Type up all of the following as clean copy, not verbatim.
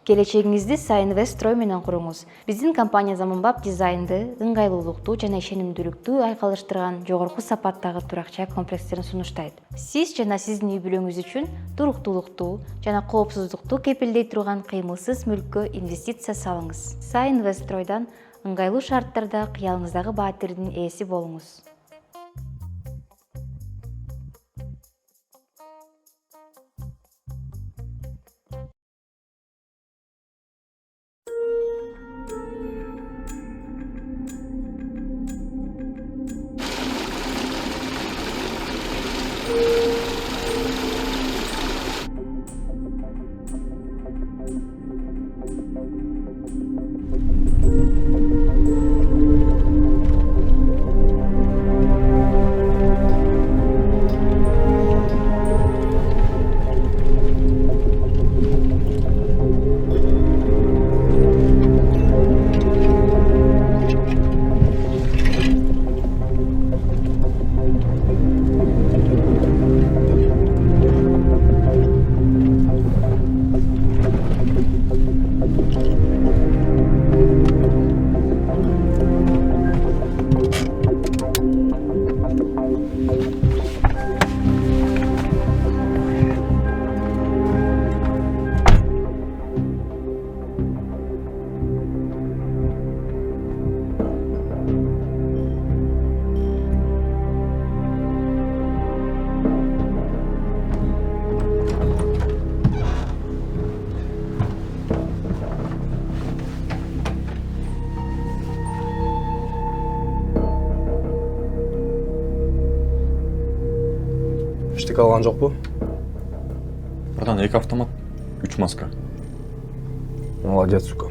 Келечегиңизди Сайinvestroy менен куруңуз. Биздин компания заманбап дизайнды, ыңгайлуулукту жана ишенимдүүлүктү айкалыштырган жогорку сапаттагы турак-жай комплекстерин сунуштайт. Сиз жана сиздин үй-бүлөңүз үчүн туруктуулукту жана коопсуздукту кепилдей турган кыймылсыз мүлккө инвестиция салыңыз. Сайinvestroy'дан ыңгайлуу шарттарда кыялыңыздагы баатирдин ээси болуңуз. Штик алган жокпу? Братан, 2 автомат, 3 маска. Молодец, сука.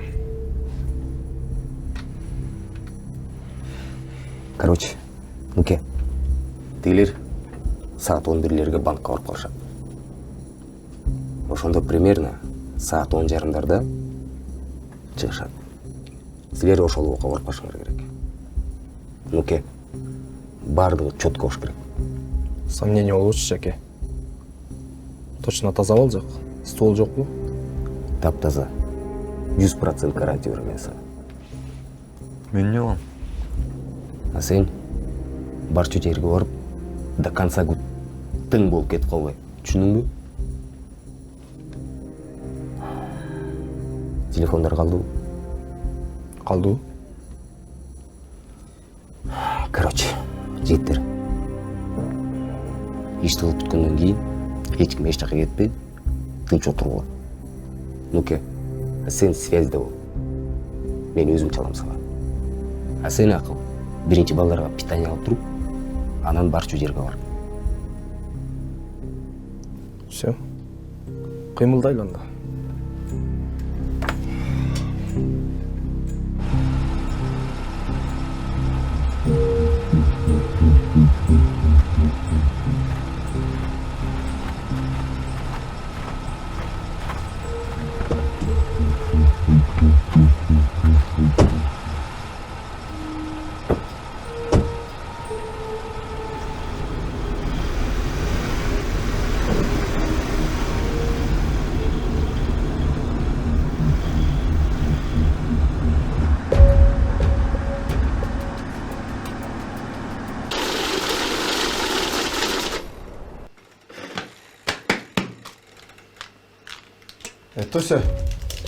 Короче, Нуке, тигилер саат 11-лерге банкка барып калышат. Ошондо примерно саат 10:30 чыгышат. Силер ошол убакка барып калышыңар керек. Нуке, бардыгы четко болуш керек. Сомнение болбочу, Жаке. Точно таза болжок. Стол жокпу? Таптаза. 100% гарантия берем мен сага. Мен не алам? А сен барчу жерге барып, до конца күт тың болуп кетип калбай. Түшүндүңбү? Телефондар калдыбы? Калдыбы? Короче, жигиттер. Ишти кылып бүткөндөн кийин эч ким эч жака кетпей, тынч отуруңар. Нуке, сен связьда бол. Мен өзүм чалам сага. А сен акыл, биринчи балдарга питание алып туруп, анан барчу жерге бар. Все. Кыймылдайлы анда. Тося,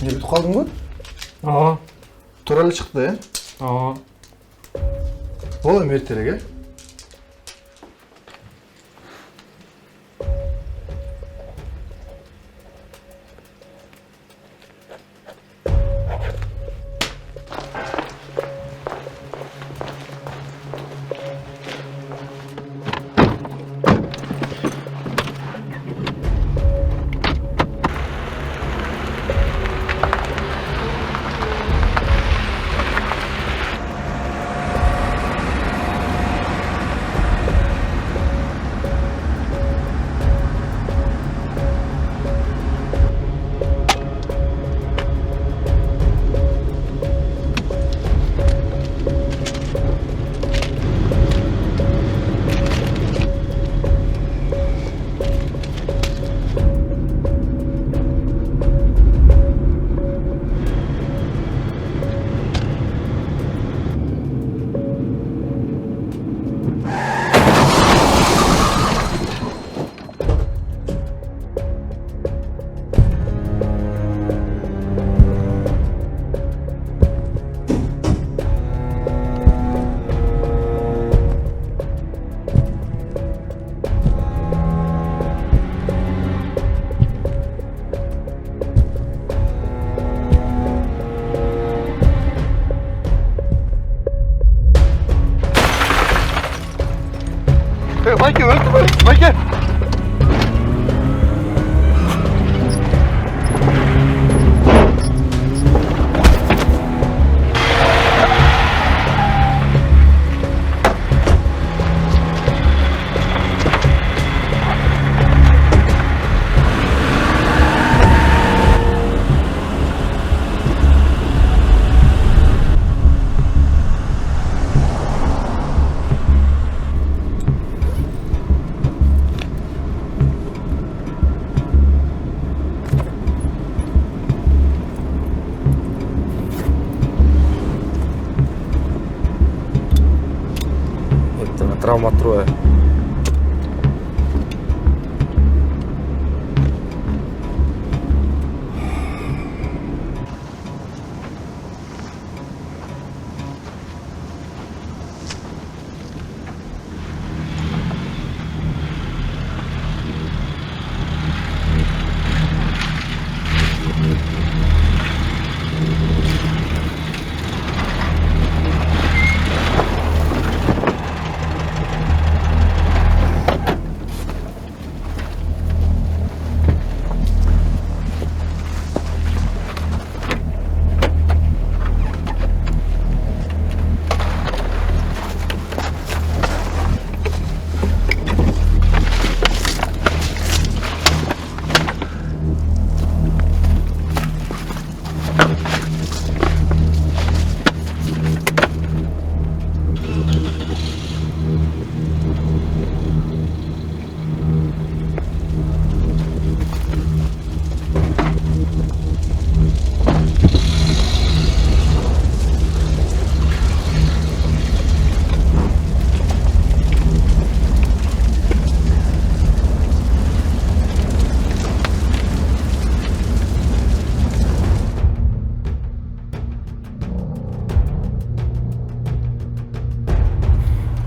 не бүтүп калдыңбы? Ооба. Туура эле чыкты, э? Ооба. Бол эми эртерээк, э? Байке! Травма трое.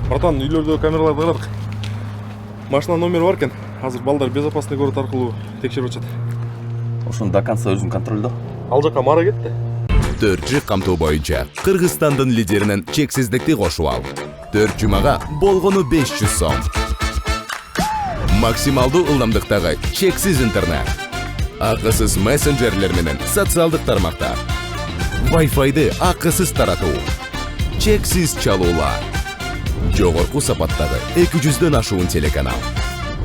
Братан, үйлердегі камераларды қарадық. Машина номері бар екен. Қазір балдар безопасный город арқылы тексеріп жатады. Ошоны до конца өзің контрольда. Ал жаққа Мара кетті. 4G қамту бойынша Қырғызстандың лидерінің чексіздікті қошу ал. 4 жұмаға болғыны 500 сом. Максималды ылдамдықтағы чексіз интернет. Ақысыз мессенджерлер менен социалдық тармақтар. Wi-Fi-ды ақысыз тарату. Чексіз чалула. Жоғарғы сапаттағы 200-ден ашуын телеканал.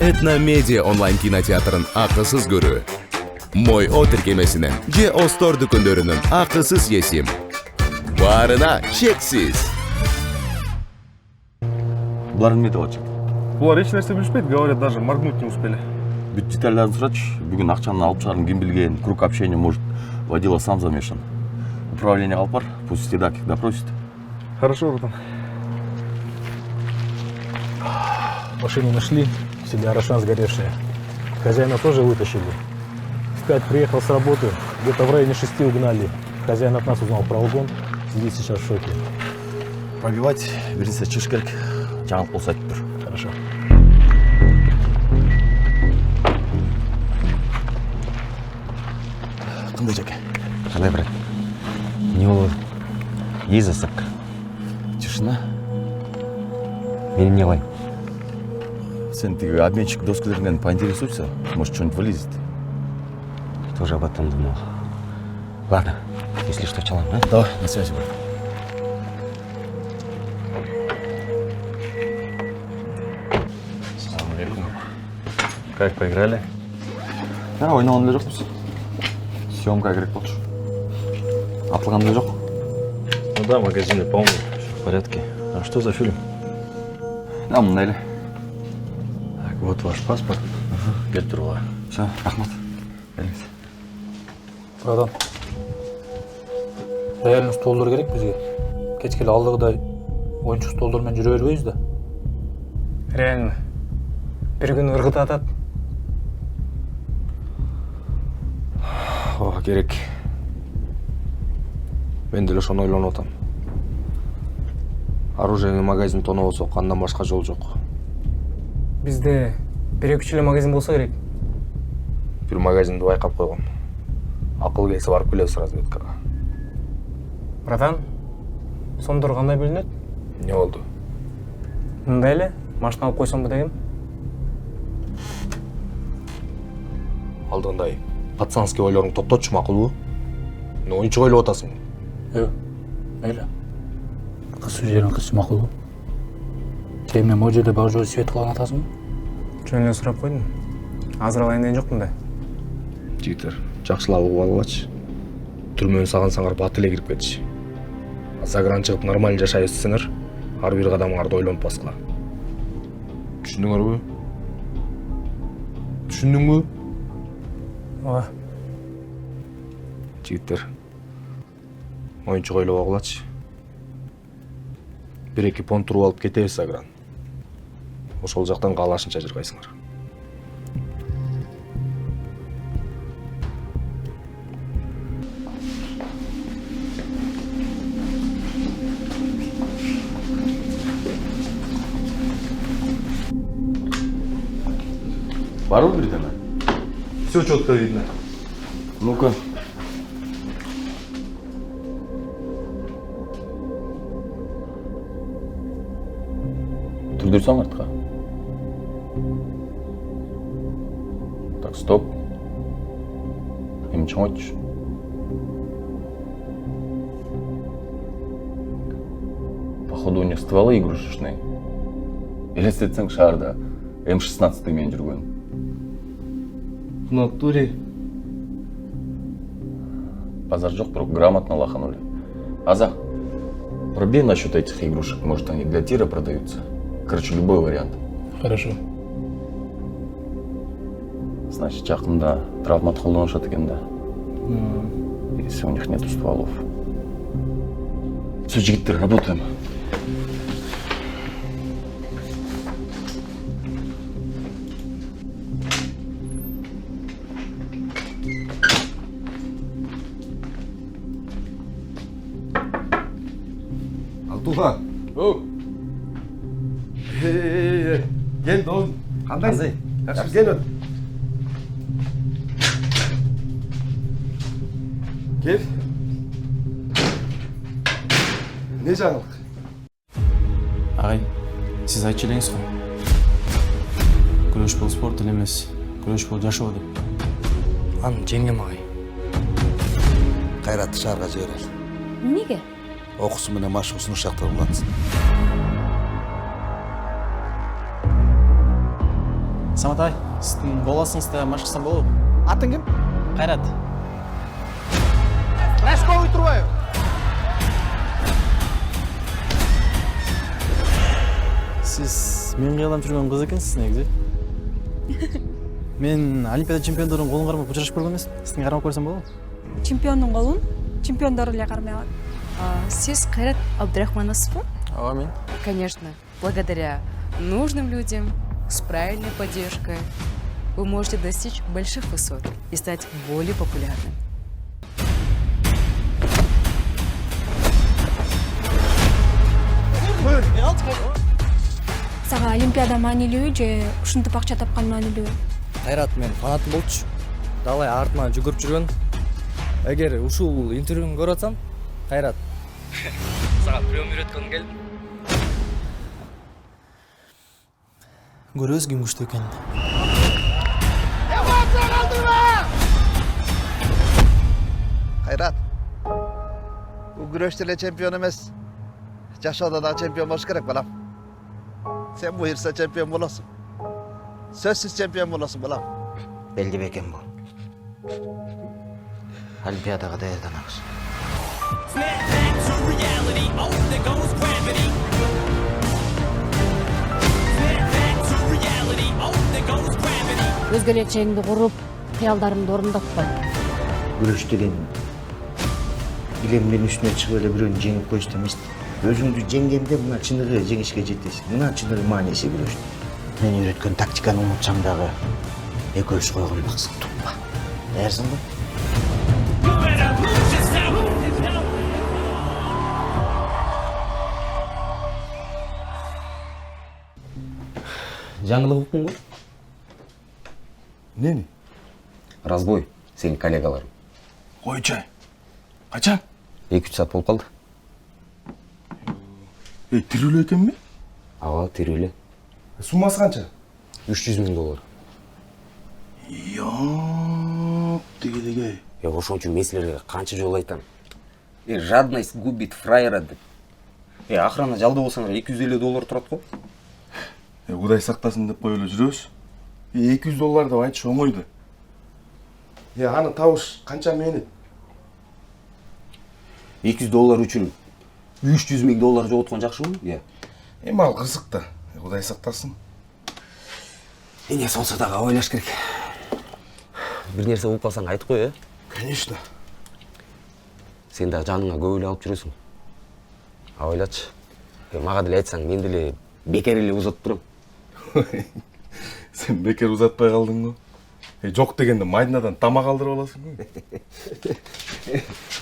Этно медиа онлайн кинотеатрын ақысыз көрі. Мой о тіркемесінің же Остор дүкендерінің ақысыз есім. Барына чексіз. Бұлар не деп жатыр? Бұлар еш нәрсе білішпейді, говорят, даже моргнуть не успели. Бүт детальдерді сұрачы. Бүгін ақшаны алып шығарын кім білген, круг общения, может, водила сам замешан. Управление қалпар, пусть седак их допросит. Хорошо, братан. Машину нашли, всегда Рошан сгоревшая. Хозяина тоже вытащили. В 5 приехал с работы, где-то в районе 6 угнали. Хозяин от нас узнал про угон, сидит сейчас в шоке. Пробивать, бірінсе чыш керек, жаңалық болса айтып тұр. Хорошо. Қандай жеке? Қалай, брат? Не olur? Ей заставка. Тишина. Мен не қылайын? Сен тегі обменщик доскалерінен поинтересуйся, может, что-нибудь вылезет. Тоже об этом думал. Ладно, если что, чалам, а? Давай, на связи, брат. Как поиграли? Да, ойнаған да жоқпыз. Съемка керек болды. Атылған да жоқ. Ну да, магазины полные, все в порядке. А что за фильм? Да, мынайлы. Так, вот ваш паспорт. Келіп тұр ғой. Все, рахмат. Беріңіз. Братан, реально столдар керек бізге. Кешкелі алдығыдай ойыншы столдармен жүре бербейміз да. Реально. Bir gün ырғыт атады. О, керек. Мен деле ошону ойлонуп атам. Оружие магазин тоноп болсо, андан башка жол жок. Бізде бір-екі эле магазин болса керек. Бир магазинди байкап койгом. Акыл келсе барып келебиз разведкага. Братан, сомдор кандай бөлүнөт? Не болду? Мындай эле машина алып койсомбу дегем. алдыңдай пацанский ойлоруңду токтотчу макулбу? Эмне оюнчук ойлоп атасың? Мейлі. Қыз сөздерін қыз мақұл. Сен мен ол жерде бар жолы свет қылған атасың ба? Жөніне сұрап қойдым. Азыр алайын деген жоқпын да. Жигиттер, жакшылап угуп алгыч. Түрмөнү саган саңар бат эле кирип кетчи. Сагран чыгып нормаль жашай өтсөңөр, ар бир кадамыңарды ойлонуп баскыла. Түшүндүңөрбү? Түшүндүңбү? Ооба. Жигиттер, оюнчук ойлоп алгылачы. Бир-эки понт туруп алып кетебиз Сагран. Ошол жактан каалашынча жыргайсыңар. Барбы бирдеме? Все четко видно. Ну-ка. Түрдүрсөң артқа. Так, стоп. Эми чоңойтчу. Походу у них стволы игрушечные. Элестетсең шаарда М16 менен жүргөн. В натуре. Базар жок, бирок грамотно лаханули. Аза, пробей насчет этих игрушек, может они для тира продаются. Короче, любой вариант. Хорошо. Значит, жакында травмат колдонушат экен да. Если у них нету стволов. Все, жигиттер, работаем. Алтуха. Gel oğlum. Kandayız? Yaxşı gel ön. Gel. Ne жаңылык? Ағай, сіз айтып елеңіз ғой. Күреш бұл спорт тіл емес, күреш бұл жашоо деп. Аны жеңем ағай. Кайратты шаарга жиберели. Эмнеге? Окуусу менен машыгуусун ушактырылгансın. Саматай, сіздің боласыңызда машықсан болу. Атың ким? Қайрат. Рашковый Труаев. Сіз мен қиялап жүрген қыз екенсіз негізі. Мен Олимпиада чемпиондордун қолын қармап ұшырашып көрген емеспін. Сіздің қармап көрсем болу? Чемпиондун колун чемпиондор эле кармай алат. Сиз Кайрат Абдрахмановсыз ба? Ооба, мен. Конечно, благодаря нужным людям, с правильной поддержкой, вы можете достичь больших высот и стать более популярным. Сага Олимпиада маанилүүбү же ушинтип акча тапкан маанилүүбү? Кайрат мен фанатым болчу. Далай артынан жүгүрүп жүргөн. Эгер ушул интервьюну көрүп атсам, Кайрат. Сага прием үйрөткөн келдим. Көрөбүз ким күчтүү экенин. Kayrat. Bu güreşte ele çempiyon emez. Жашоодо да чемпион болуш керек балам. Sen buyursa çempiyon bolasın. Sözsüz çempiyon bolasın балам. Белди бекен бул. Олимпиадага даярданабыз. Өз келечегиңди куруп, кыялдарыңды орундатпа. Күрөш деген илемдин үстүнө чыгып эле бирөөнү жеңип коюш эмес. Өзүңдү жеңгенде мына чыныгы жеңишке жетесиң. Мына чыныгы мааниси күрөш. Мен үйрөткөн тактиканы унутсаң дагы экөөбүз койгон максат туппа. Даярсыңбы? Жаңылык укуңбу? Нени? Разбой, сенин коллегаларың. Койчу. Качан? 2-3 саат болуп калды. Тирүүлүү экенби? Ага, тирүүлүү. Суммасы канча? $300,000. Я. Тегелегей. Ошон үчүн мен силерге канча жолу айтам. Жадность губит фраера деп. Охрана жалдоо болсоңор $250 турат го. Кудай сактасын деп коюп эле жүрөбүз. $200 деп айтыш оңойду. Аны табыш канча менет? $200 үчүн $300,000 жоготкон жакшыбы? Эми ал кызык да. Кудай сактасын. Эмне болсо дагы ойлош керек. Бир нерсе болуп калсаң айтып кой, Конечно. Сен дагы жаныңа көп эле алып жүрөсүң. Ойлочу. Мага деле айтсаң, мен деле бекер эле узатып турам. Сен бекер узатпай калдыңбы? Жок дегенде майдынадан тамак алдырып аласың.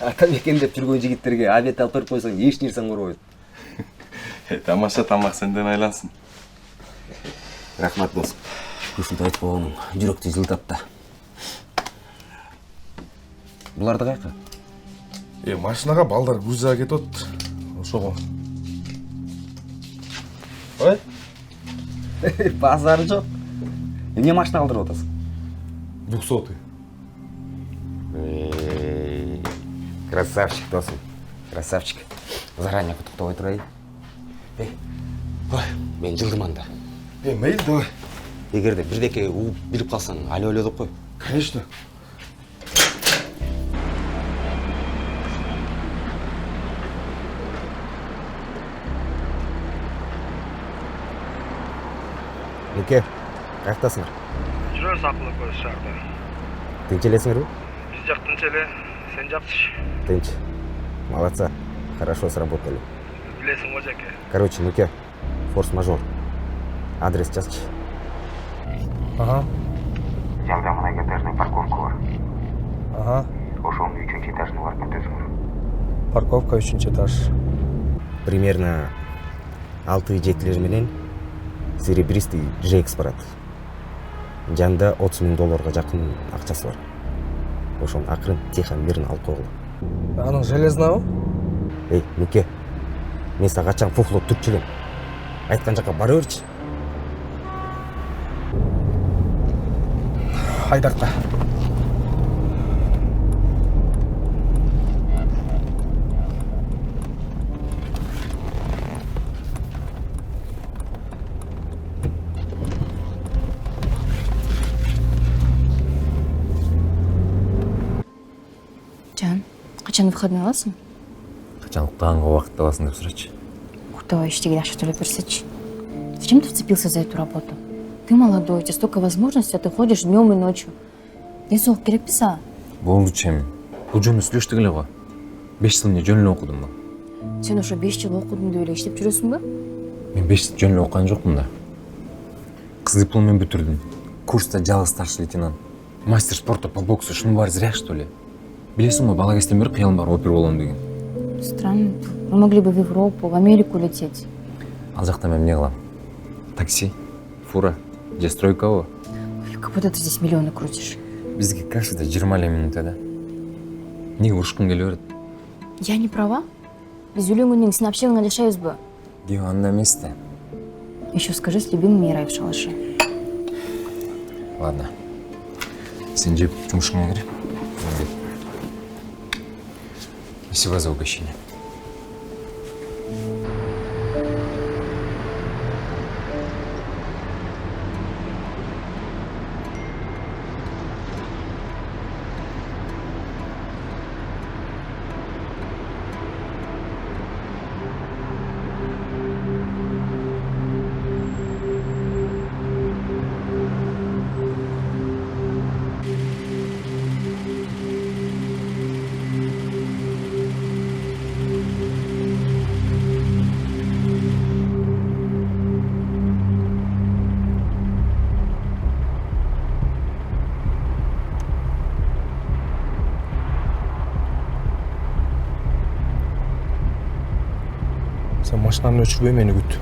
Ата бекен деп жүргөн жигиттерге обед алып берип койсоң эч нерсең көрбөйт. Тамаша тамак сенден айлансын. Рахмат дос. Ушинтип айтып койгонуң жүрөктү жылытат да. Буларды кайка? Машинага балдар грузага кетет. Ошого. Ой? Базар жок. Эмне машина алдырып атасың? 200. Красавчик досым. Красавчик. Заранее куттуктабай турайын. Мен жылдым анда. Мейли, давай. Эгерде бирдеке ууп билип калсаң, алё деп кой. Конечно. Нуке, каяктасыңар? Жүрөбүз акылы көз шаарда. Тынч элесиңерби? Биз жак тынч эле, сен жакчы. Тынч. Молодца. Хорошо сработали. Билесиң го жаке. Короче, Нуке, форс-мажор. Адрес жазчы. Ага. Жагда мына этажный парковка бар. Ага. Ошонун 3-чү этажына барып кетесиңер. Парковка 3-чү этаж. Примерно 6-7 менен серебристый GX барат. Жанда $30,000 жакын акчасы бар. Ошон акырын тихон бирин алып койгула. Аның железнабы? Нуке, мен сага качан фуфло түрчү элем. Айткан жакка бара берчи. Айдарта. Жан, качан выходной аласың? Качан уктаганга убакыт табасың деп сурачы. Уктабай иштеген акча төлөп берсечи. Зачем ты вцепился за эту работу? Ты молодой, у тебя столько возможностей, а ты ходишь днем и ночью. Денсаулык керекпи сага? Болду чем. Бул жөнүндө сүйлөштүк эле го. 5 жыл эмне жөн эле окудум го. Сен ошо 5 жыл окудум деп эле иштеп жүрөсүңбү? Мен 5 жыл жөн эле окуган жокмун да. Кыз диплом менен бүтүрдүм. Курста жалгыз старший лейтенант. Мастер спорта по боксу, ушунун баары зря что ли? Билесиң го, бала кезден бери кыялым бар опер болом деген. Странно. Мы могли бы в Европу, в Америку лететь. Ал жакта мен эмне кылам? Такси, фура, же стройкабы? Как будто ты здесь миллионы крутишь. Бизге каждый 20 эле минут да. Эмнеге урушкуң келе берет? Я не права? Биз үйлөнгөндөн кийин общагыңда жашайбызбы? Диванда эмес да. Еще скажи с любимыми рай в шалаше. Ладно. Сен жеп жумушуңа кир. Спасибо за угощение. Sen машинаны өчүрбөй мени күт.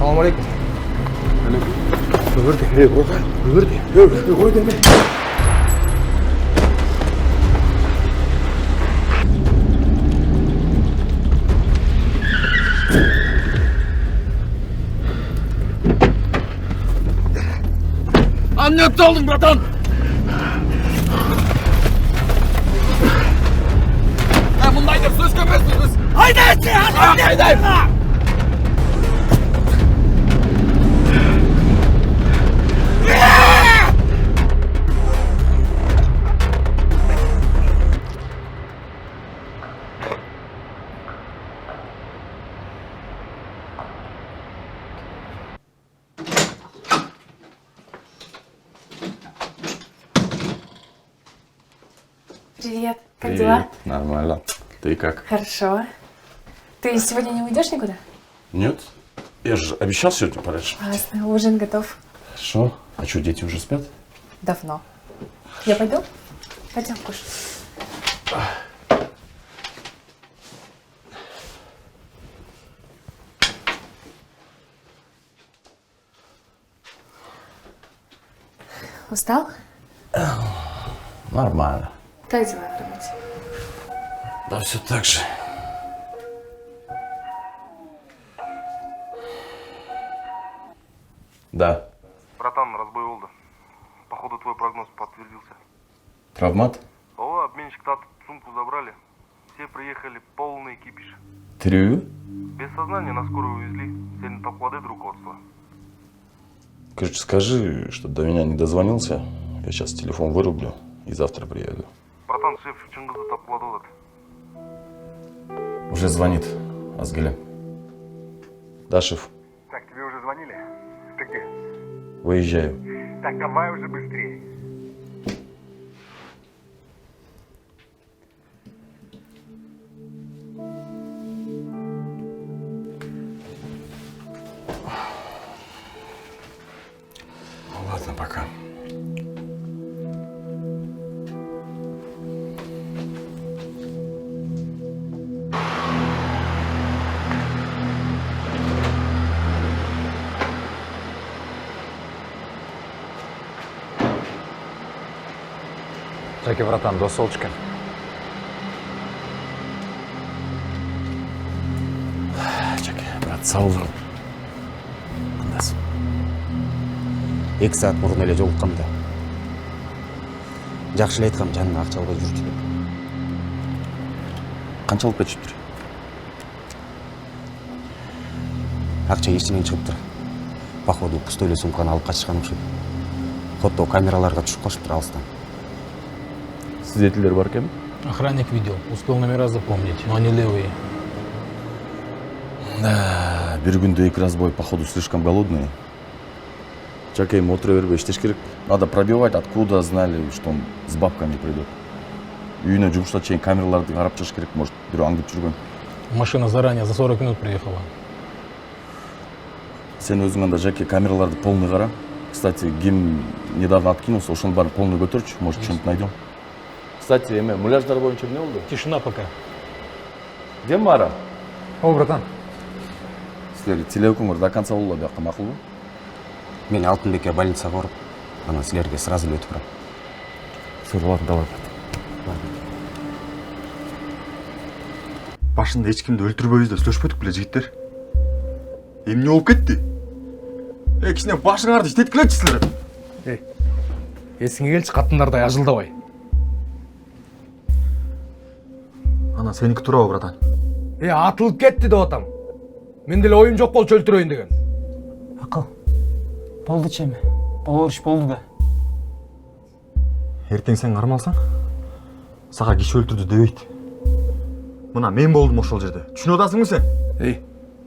Ассалаумалейкум. Қой деме. Амнет алдың, братан! Мұндайды сөз көмесіз біз! Айдайшы! Айдайшы! Привет, как дела? Нормально. Ты как? Хорошо. Ты сегодня не уйдешь никуда? Нет. Я же обещал сегодня пораньше. Классно, ужин готов. Хорошо. А что, дети уже спят? Давно. Я пойду? Пойдем кушать. Устал? Нормально. Как дела в работе? Да все так же. Да. Братан, разбой болды. Походу твой прогноз подтвердился. Травмат? О, обменщик татып, сумку забрали. Все приехали, полный кипиш. Тирю? Без сознания на скорую увезли. Сильно топлады руководство. Короче, скажи, что до меня не дозвонился. Я сейчас телефон вырублю и завтра приеду. Братан, шеф Чингизу топлады. Уже звонит Азгеле. Да, шеф. Так, тебе уже звонили? Ты где? Выезжаю. Так, давай уже быстрее. Ладно, пока. Жаке, братан, до солнышка. Жаке, брат, сау бол. Қандасың? 2 саат мурун эле жолуккам да. Жакшы эле айткам, жанына акча албай жүрчү деп. Канча алып кетиптир? Акча эчинен чыгыптыр. Походу, пустой эле сумканы алып качышкан окшойт. Фото камераларга түшүп калышыптыр алыстан. Свидетельдер бар экен? Охранник видел, успел номера запомнить, но они левые. Да, бир күндө 2 разбой, походу, слишком голодные. Жакейм, отура бербей иштеш керек. Надо пробивать, откуда знали, что он с бабками придет. Үйүнө жумушта чейин камераларды карап чыгыш керек, может, бирөө аңдып жүргөн. Машина заранее за 40 минут приехала. Сен өзүң анда Жаке камераларды полный кара. Кстати, ким недавно откинулся, ошонун баарын полный көтөрчү, может, что-нибудь найдем. Кстати, эме, муляждар боюнча эмне болду? Тишина пока. Где Мара? О, братан. Силер телеөкүңөр до конца болду бияка, макулбу? Мен Алтынбекке больницага барып, анан силерге сразу эле өтүп барам. Все, ладно, давай. Башында эч кимди өлтүрбөйбүз деп сүйлөшпөдүк беле жигиттер? Эмне болуп кетти? Кичине башыңарды иштеткилечи силер. Эсиңе келчи, катындардай ажылдабай. Ана сеники туурабы, братан? Атылып кетти деп атам. Мен деле оюм жок болчу өлтүрөйүн деген. Акыл. Болду чеме. Болор иш болду да. Эртең сен кармалсаң, сага киши өлтүрдү дебейт. Мына мен болдум ошол жерде. Түшүнүп атасыңбы сен?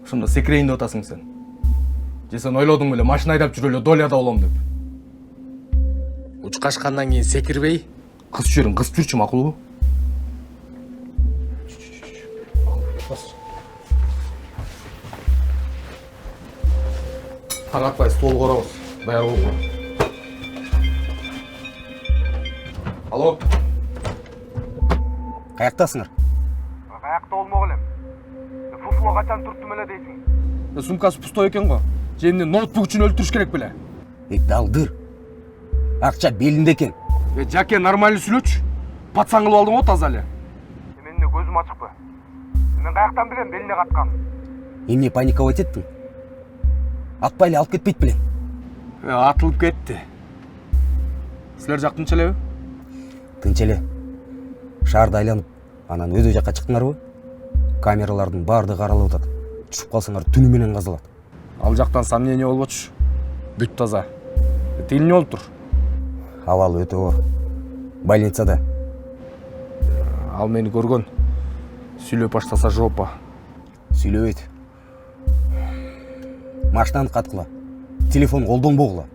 Ошондо секирейин деп атасың сен. Же сен ойлодуң беле машина айдап жүрө эле доляда болом деп. Уч качкандан кийин секирбей, кыз жүрчү макулбу? Таң атпай стол корабыз. Даяр болуңар. Алло. Каяктасыңар? Каякта болмок элем. Фуфло качан турттум эле дейсиң? Сумкасы пустой экен го. же эмне ноутбук үчүн өлтүрүш керек беле? Далдыр. Акча белинде экен. Жаке, нормально сүйлөчү. Пацан кылып алдың го таза эле. Менде көзүм ачыкпы. Мен каяктан билем белине каткан. Эмне паниковать еттиң? Атпай эле алып кетпейт белең. Атылып кетти. Силер жак тынч элеби? Тынч эле. Шаарды айланып, анан өйдө жакка чыктыңарбы? Камералардын баардыгы каралып атат. Түшүп калсаңар түнү менен казалат. Ал жактан сомнение болбочу. Бүт таза. Тиги эмне болуп тур? Абалы өтө оор. Больницада. Ал мени көргөн. Сүйлөп баштаса жопа. Сүйлөбөйт. Машинаны каткыла. Телефон колдонбогула.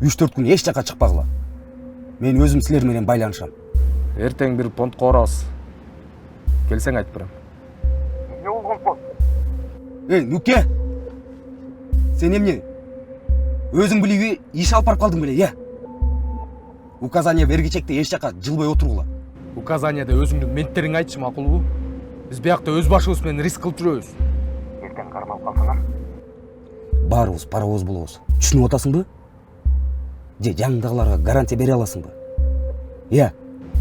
3-4 күн эч жакка чыкпагыла. Мен өзүм силер менен байланышам. Эртең бир понтко барабыз. Келсең айтып берем. Не болгон понт? Нуке! Сен эмне? Өзүң билиби иш алып барып калдың беле, я? Указание бергичекте эч жакка жылбай отургула. Указанияда өзүңдүн менттериңди айтчы, макулбу? Биз биякта өз башыбыз менен риск кылып жүрөбүз. Эртең кармалып калсаңар. Баарыбыз паровоз болобуз. Түшүнүп атасыңбы? Же жаңдагыларга гарантия бере аласыңбы? Я?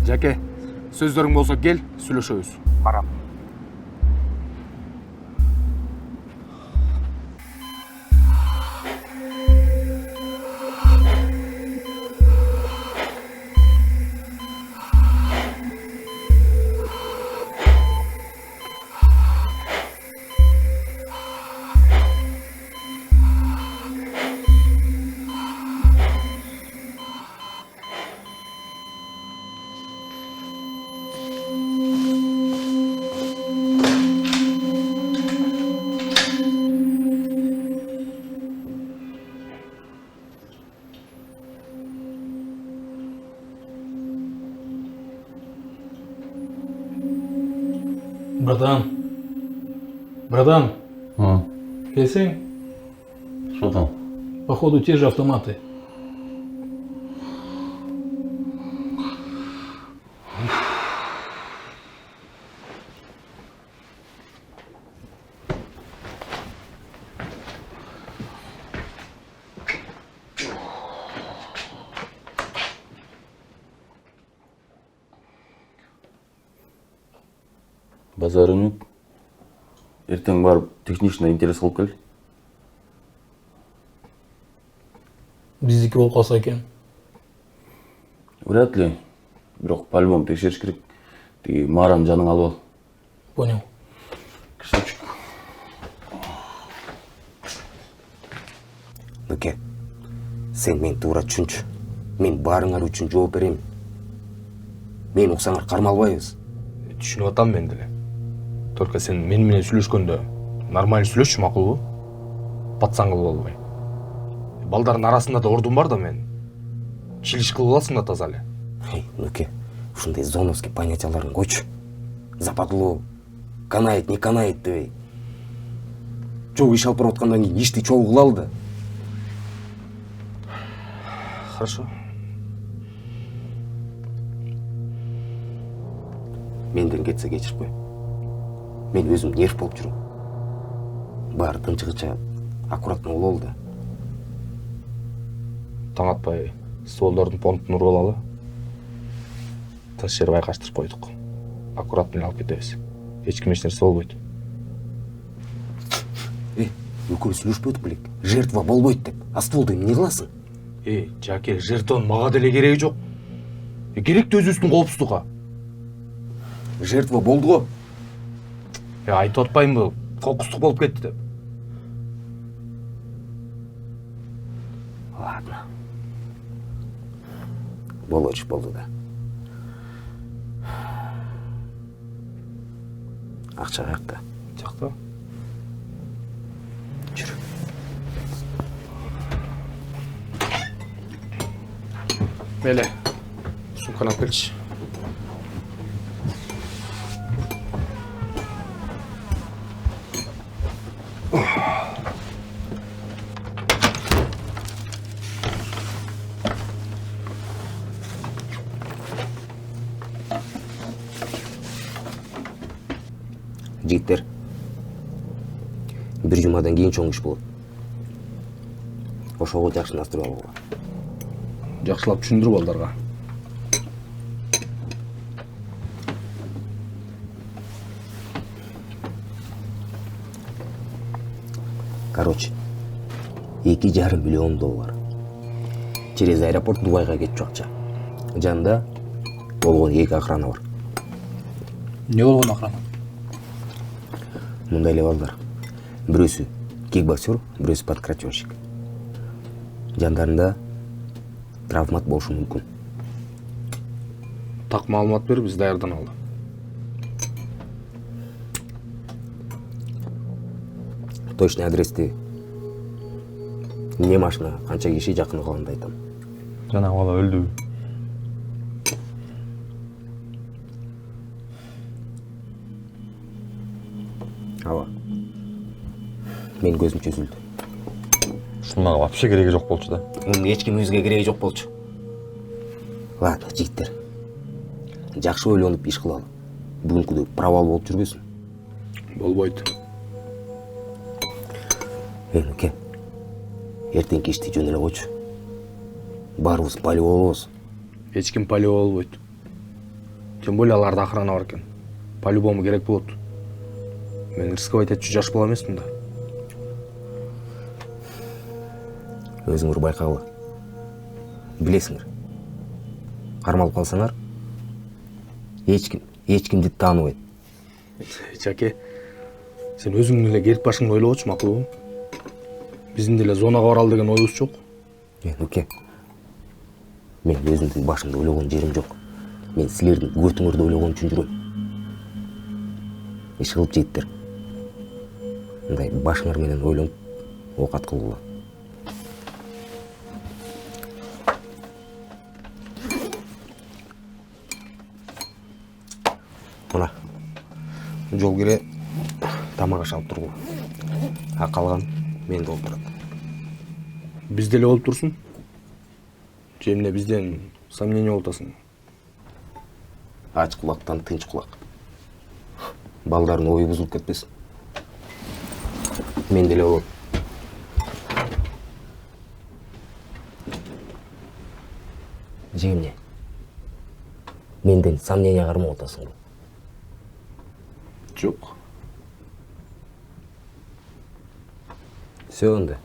Жаке, сөздөрүң болсо кел, сүйлөшөбүз. Барам. Братан, А, келсең? что там? Походу те же автоматы. Базарың yok. Эртең барып технично интерес кылып кел. Биздики болуп калса экен. Вряд ли. Бирок по-любому текшериш керек. Тиги Мараны жаныңа алып ал. Понял. Красавчик. Нуке, сен мен туура түшүнчү. Мен баарыңар үчүн жооп берем. Мен уксаңар кармалбайбыз. Түшүнүп атам мен деле. Только сен мен менен сүйлөшкөндө нормально сүйлөшчү, макулбу? Пацан кылып албай. Балдардын арасында да ордун бар да мен. Чилиш кылып аласың да таза эле. Нуке, ушундай зоновский понятияларын койчу. Западлоо, канает, не канает дебей. Чогуу иш алып барып аткандан кийин ишти чогуу кылалы да. Хорошо. Менден кетсе кечирип кой. Мен өзүм нерв болуп жүрөм. Баары тынчыгыча аккуратно бололу да. Таң атпай стволдордун понтун уруп алалы. Таш жер байкаштырып койдук. Аккуратно эле алып кетебиз. Эч ким эч нерсе болбойт. Экөөбүз сүйлөшпөдүк белек. Жертва болбойт деп. А стволду эмне кыласың? Жаке, жертванын мага деле кереги жок. Керек да өзүбүздүн коопсуздукка. Жертва болду го. Айтып атпаймынбы, кокустук болуп кетти деп. Ладно. Болочу болду да. Акча каякта? Жакта. Жүрү. Мейле, сумканы алып келчи. Жигиттер, бир жумадан кийин чоң иш болот. ошого жакшы настрой алууга. Жакшылап түшүндүр балдарга. Короче, 2,5 миллион доллар. Через аэропорт Дубайга кетчү акча. Жанында болгон 2 охрана бар. Не болгон охрана? Мындай эле балдар. Бирөөсү кикбоксер, бирөөсү подкратёнщик. Жандарында травмат болушу мүмкүн. Так маалымат бер, биз даярдан алды. Точный адрести, эмне машина, канча киши жакын калганды айтам. Жанагы бала өлдүбү? Ооба. Мен көзүм чөзүлдү. Ушул мага вообще кереги жок болчу да. Мунун эч кимибизге кереги жок болчу. Ладно, жигиттер. Жакшы ойлонуп иш кылалы. Бүгүнкүдөй провал болуп жүрбөсүн. Болбойт. Нуке, эртеңки ишти жөн эле койчу. Баарыбыз палево болобуз. Эч ким палево болбойт. Тем более аларда охрана бар экен. По-любому керек болот. Мен рисковать этчү жаш бала эмесмин да. Өзүңөр байкагыла. Билесиңер. Кармалып калсаңар, эч кимди тааныбайт. Жаке, сен өзүңдүн эле керип башыңды ойлогочу, макулбу? Биздин деле зонага баралы деген оюбуз жок. Нуке, мен өзүмдүн башымды ойлогон жерим жок. Мен силердин көтүңөрдү ойлогон үчүн жүрөм. Иш кылып жейиттер. Мындай башыңар менен ойлонуп, оокат кылгыла. Мына, жол кире тамак аш алып тургула. А калган менде болуп турат. Бизде эле болуп турсун. Же эмне бизден сомнение болуп атасың? Ач кулактан тынч кулак. Балдардын ою бузулуп кетпесин. Менде эле болот. Же эмне? Менден сомнение кармап атасыңбы? Жок. Всё анда,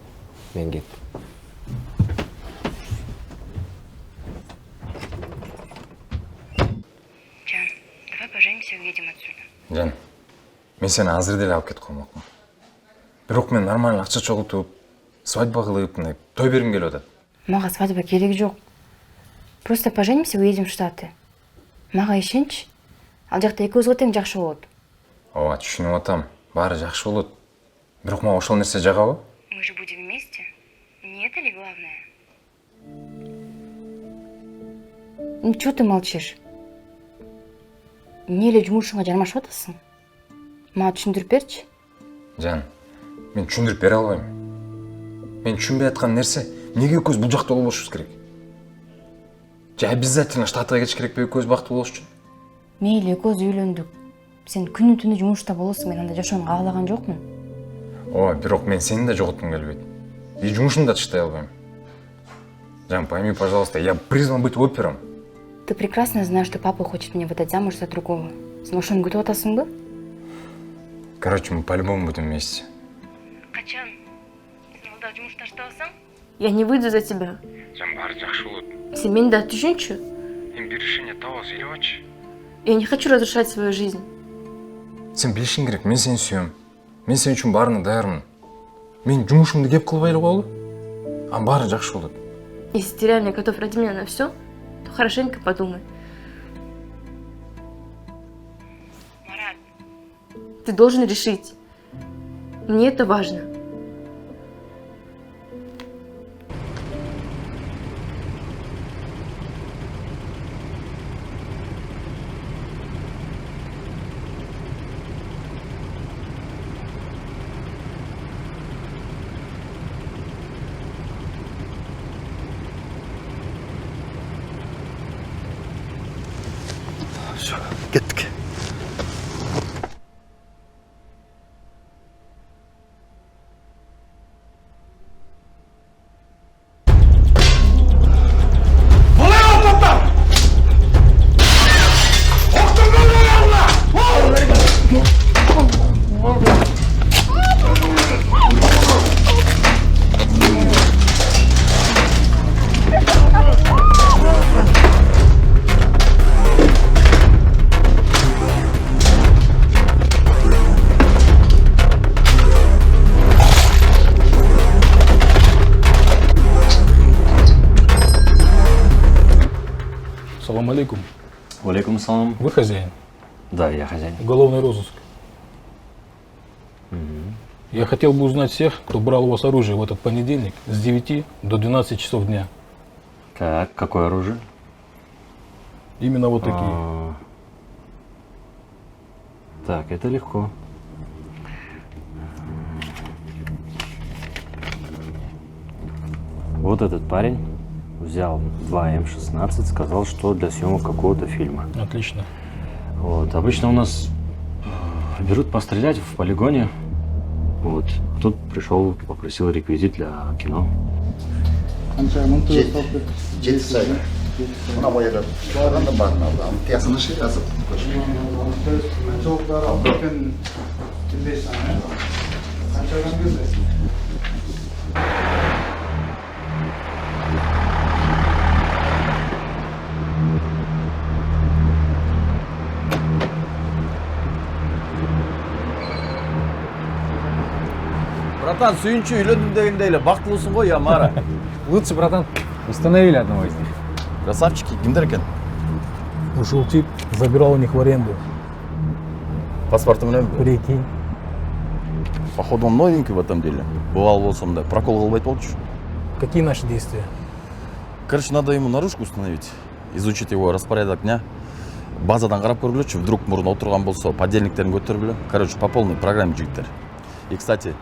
мен кеттим. Жан, давай поженимся и уедем отсюда. Жан, мен сени азыр деле алып кетип коймокмун. Бирок мен нормально акча чогултуп, свадьба кылып, мындай той бергим келип атат. Мага свадьба кереги жок. Просто поженимся и уедем в Штаты. Мага ишенчи, ал жакта экөөбүзгө тең жакшы болот. Ооба, түшүнүп атам. Баары жакшы болот. Бирок мага ошол нерсе жагабы? Мы же будем вместе. Не это ли главное? Ну, чего ты молчишь? Не эле жумушуңа жармашып атасың? Мага түшүндүрүп берчи. Жан, мен түшүндүрүп бере албайм. Мен түшүнбөй аткан нерсе, эмнеге экөөбүз бул жакта болбошубуз керек? Же обязательно Штатка кетиш керек бе экөөбүз бактылуу болуш үчүн? Мейли, экөөбүз үйлөндүк. Сен күнү түнү жумушта болосуң, мен анда жашоону каалаган жокмун. Ооба, бирок мен сени да жоготкум келбейт. И жумушумду да тыштай албайм. Жан, пойми, пожалуйста, я призван быть опером. Ты прекрасно знаешь, что папа хочет меня выдать замуж за другого. Сен ошону күтүп атасыңбы? Короче, мы по-любому будем вместе. Качан? Сен алда жумуштан таштабасаң? Я не выйду за тебя. Жан, баары жакшы болот. Сен мени да түшүнчү. Эми бир решение табасыз, ыйлабачы. Я не хочу разрушать свою жизнь. Сен билишиң керек, мен сени сүйөм. Мен сен үчүн баарына даярмын. Мен жумушумду кеп кылбай эле коелу. А баары жакшы болот. Если ты реально готов ради меня на все, то хорошенько подумай. Марат, ты должен решить. Мне это важно. Кеттік. Салам алейкум. Алейкум салам. Вы хозяин? Да, я хозяин. Уголовный розыск. Я хотел бы узнать всех, кто брал у вас оружие в этот понедельник с 9 до 12 часов дня. Так, какое оружие? Именно вот такие. Так, это легко. Вот этот парень взял 2 М16, сказал, что для съемок какого-то фильма. Отлично. Вот. Обычно у нас берут пострелять в полигоне. Вот. Тут пришел, попросил реквизит для кино. жеті сайын мына бояда барғанда барын алды амтиясыны ше жазып Братан, сүйінші үйлендім дегенде эле бактылуусуң ғой, я Мара. Лучше, братан, установили одного из них. Красавчики, кимдер экен? Ушел тип, забирал у них в аренду. Паспорту менен? Прикинь. Походу он новенький в этом деле. Бывал болсам да, прокол кылбайт болчу. Какие наши действия? Короче, надо ему наружку установить, изучить его распорядок дня. Базадан карап көргүлөчү, вдруг мурун отурган болсо, подельниктерин көтөргүлө. Короче, по полной программе жигиттер. И, кстати,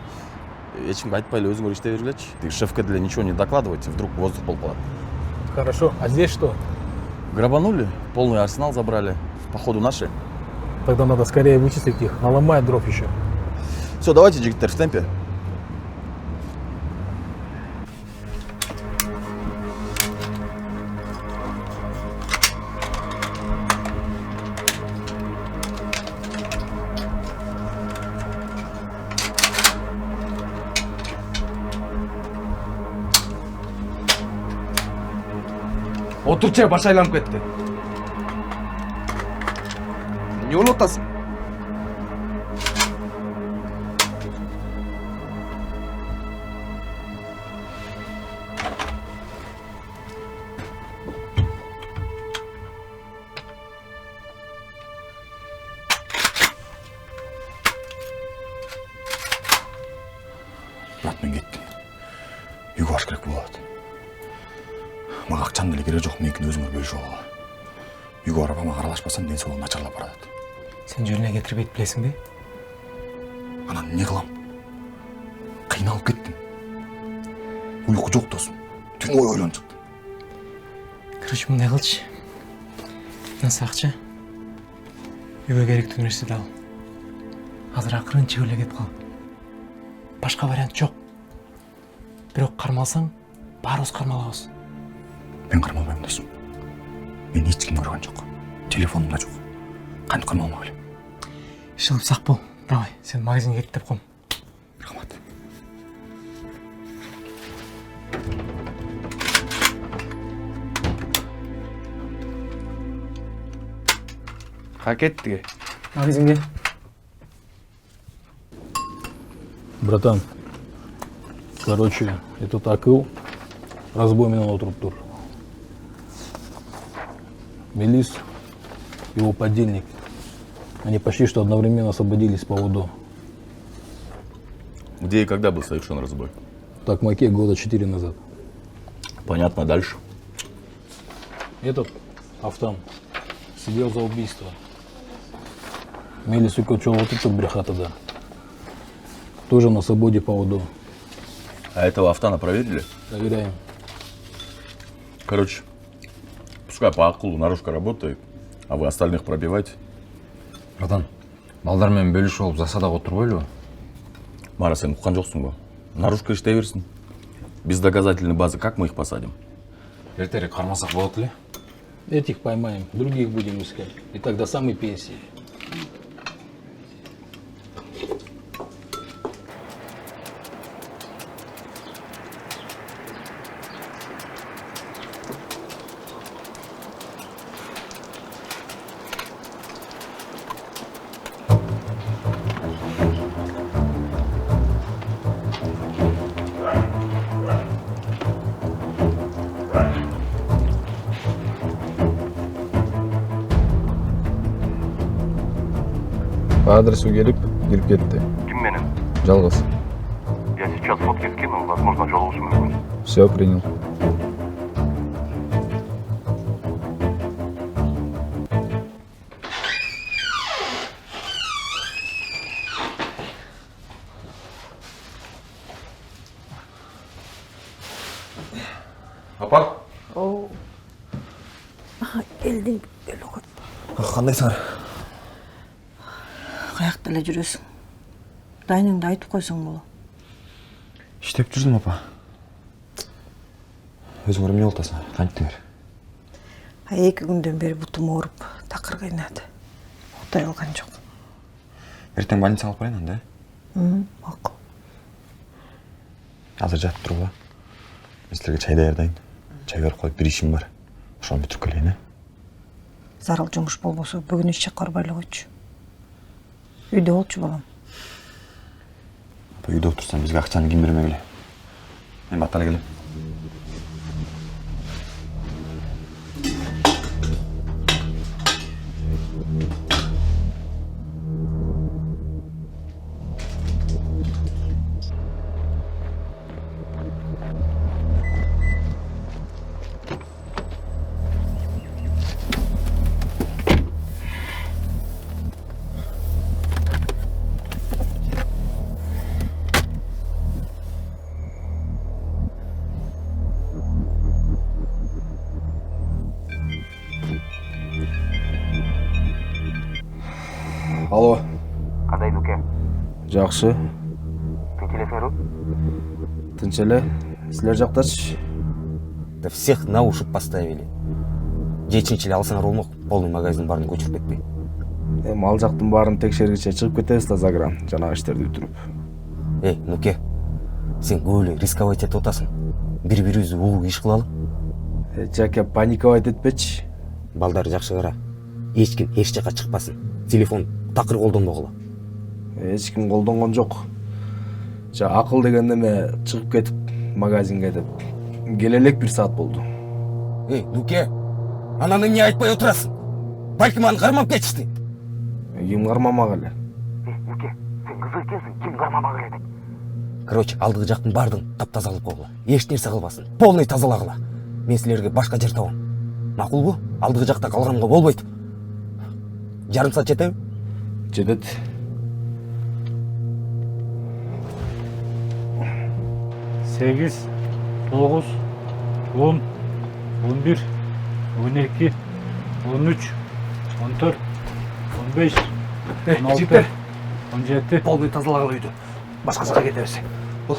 эчкимге айтпай эле өзүңөр иштей бергилечи. Тиги шефке деле ничего не докладывайте, вдруг воздух болуп калат. Хорошо. А здесь что? Грабанули, полный арсенал забрали. Походу наши. Тогда надо скорее вычислить их. Наломай дров еще. Все, давайте, жигиттер, в темпе. Отурчу, баш айланып кетти. Не болуп атасың? Брат, мен кеттім. Үйге баш керек болады. Мага акчанын деле кереги жок, меникini өзүңөр бөлүшүп алгыла. Үйгө барып ага аралашпасам ден соолугум начарлап барат. Сен жөнүнө кетирбейт билесиң бе? Анан эмне кылам? Кыйналып кеттим. Уйку жок досум. Түн бою ойлонуп чыктым. Короче, мындай кылчы. Мынасы акча. Үйгө керектүү нерсе ал. Азыр акырын чыгып эле кетип кал. Башка вариант жок. Бирок кармалсаң, баарыбыз кармалабыз. Мен кармалбайм досум. Мен эч кимди көргөн жок. Телефонум да жок. Кантип кармалмак элем? Иш кылып сак бол. Давай, сен магазинге кет деп ком. Рахмат. Кеттиге. Магазинге. Братан, короче, этот акыл разбой менен отуруп тур. Мелис, его подельник, они почти что одновременно освободились по УДО. Где и когда был совершен разбой? В Токмаке года 4 назад. Понятно, дальше. Этот, Автан, сидел за убийство. Мелис укачал вот этот брехатада. Тоже на свободе по УДО. А этого Автана проверили? Проверяем. Короче, пускай по акулу наружка работает, а вы остальных пробивайте. Братан, балдар менен бөлүшүп алып засадага отурбойлубу? Мара, сен уккан жоксуң го? Наружка иштей берсин. Без доказательной базы как мы их посадим? Эртерээк кармасак болот эле. Этих поймаем, других будем искать. И так до самой пенсии. По адресу келип, кирип кетти. Ким менен? Жалгыз. Я сейчас фотки скину, возможно, жолугушу мүмкүн. Все, принял. Апа? Оу. Келдиң эле ғой. Кандайсыңар? Каякта эле жүрөсүң? Дайныңды айтып койсоң болот. Иштеп жүрдүм, апа. Өзүң эмне болуп атасың? Кантип бер. 2 күндөн бери бутум ооруп, такыр кыйнады. Утай алган жок. Эртең больницага алып барайын анда. Макул. Азыр жатып тургула. Мен силерге чай даярдайын. Чай берип коюп, бир ишим бар. Ошону бүтүрүп келейин, Зарыл жумуш болбосо бүгүн иш жакка барбай эле койчу. Үйдө болчу балам. Апа, үйдө отурсам бизге акчаны ким бермегиле? Мен баттала келем. Алло, Кандай Нуке? жакшы. Тынч элесиңерби? Тынч эле. Силер жактачы? Да всех на уши поставили. Жечинчи эле алсаңар болмок, полный магазин баарын көчүрүп кетпей. Эми ал жактын баарын текшергиче чыгып кетебиз да Загран, жанагы иштерди бүтүрүп. Нуке, сен көп эле рисковать этип атасың. Бири-бирибизди угуп иш кылалы. Жаке, паниковать этпечи. Балдар жакшы кара. Эч ким эч жака чыкпасын. Телефон такыр колдонбогула. Эч ким колдонгон жок. Акыл деген неме чыгып кетип магазинге деп. Келе элек 1 саат болду. Нуке, ананы эмне айтпай отурасың? Балким аны кармап кетишти. Ким кармамак эле? Нуке, сен кыз экенсиң, ким кармамак эле деп. Короче, алдыгы жактын баардыгын таптаза кылып койгула. Эч нерсе кылбасын. Полный тазалагыла. Мен силерге башка жер табам. Макулбу? Алдыгы жакта калганга болбойт. Жарым саат жетеби? Жетет. Сегиз, 9, 10, 11, 12, 13, 14, 15, 16, 17. Полный тазалагыла үйдү. Башка жака кетебиз. Бул.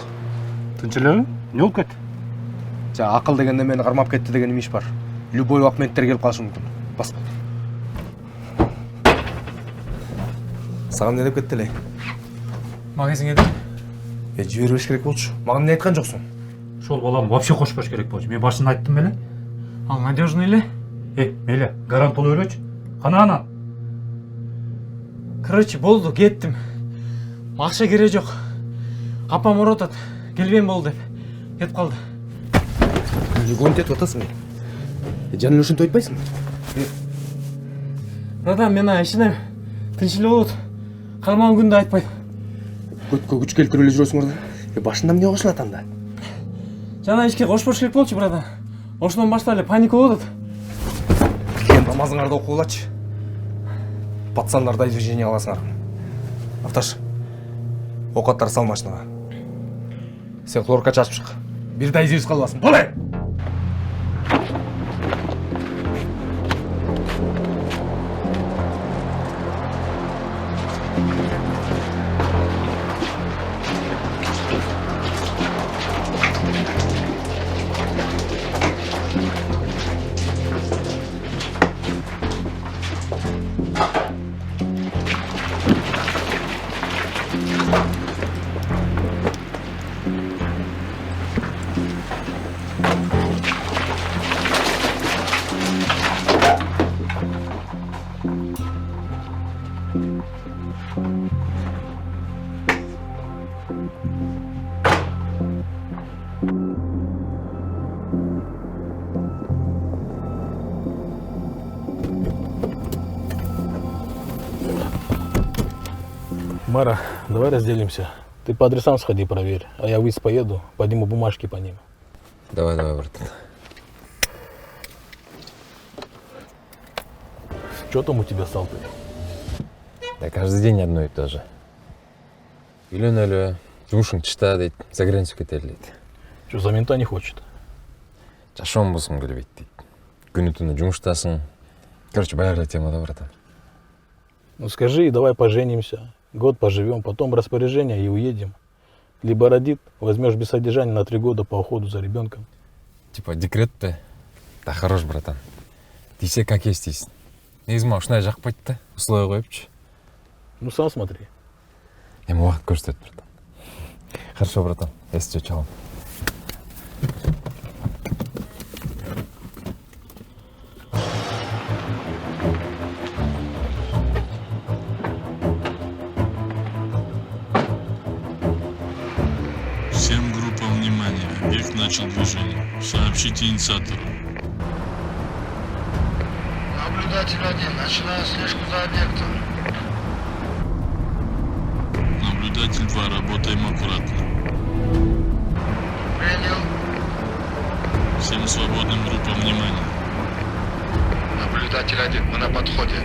Тынч элеби? Эмне болуп кетти? Акыл деген немени кармап кетти деген имиш бар. Любой моментте келип калышы мүмкүн. Бас. Сага эмне деп кетти эле? Магазинге деп. Жибербеш керек болчу. Мага эмне айткан жоксуң? Ошол балам вообще кошпош керек болчу. Мен башында айттым эле. Ал надежный эле. Мейле, гарант боло беречи. Кана анан. Короче, болду, кеттим. Акча кереги жок. Апам уротот. Келбейм болду деп. Кетип калды. Гонт этип атасың. Жанын ушинтип айтпайсың? Братан, мен ишенем. Тынч эле болот. Кармаган күндө айтпайт. Көткө күч келтирип эле жүрөсүңөр да. Башында эмне кошулат анда? Жана ишке кошпош керек болчу, братан. Ошондон баштап эле паника болот. Сен намазыңарды окугулачы. Пацандарда движение аласыңар. Авташ. Окаттар сал машинага. Сен хлорка чачып чык. Бир да изибиз калбасын. Болай! Мара, давай разделимся. Ты по адресам сходи, проверь, а я вниз поеду, подниму бумажки по ним. Давай, братан. Что там у тебя с Алтой? Да каждый день одно и то же. Үйлен әлі, жұмышың тышта дейді, за границу кетер дейді. Что, за мента не хочет? Жашауын болсын келбейді дейді. Күні-түні жұмыстасың. Короче, баяғыда темада, братан. Ну скажи, давай поженимся, год поживем, потом распоряжение и уедем. Либо родит, возьмешь без содержания на 3 года по уходу за ребенком. Типа декрет-то? Да хорош, братан. Дейсе как есть дейсің. Негізі маған шынай жақпайды да, осылай қойыпшы. Ну сам смотри. Ему уақыт көрсетеді, братан. Хорошо, братан, я сейчас чалам. Всем группам внимания. Объект начал движение. Сообщите инициатору. Наблюдатель 1, начинаю слежку за объектом. Наблюдатель 2, работаем аккуратно. Принял. Всем свободным группам внимания. Наблюдатель 1, мы на подходе.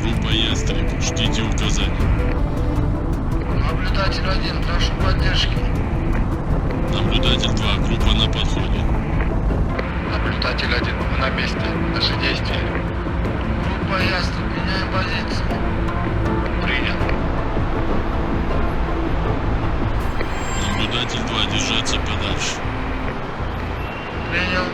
Группа Ястреб, ждите указаний. Наблюдатель 1, прошу поддержки. Наблюдатель 2, группа на подходе. Наблюдатель 1, мы на месте. Наши действия. Группа Ястреб, меняем позицию. Принял. Наблюдатель 2, держаться подальше. Принял.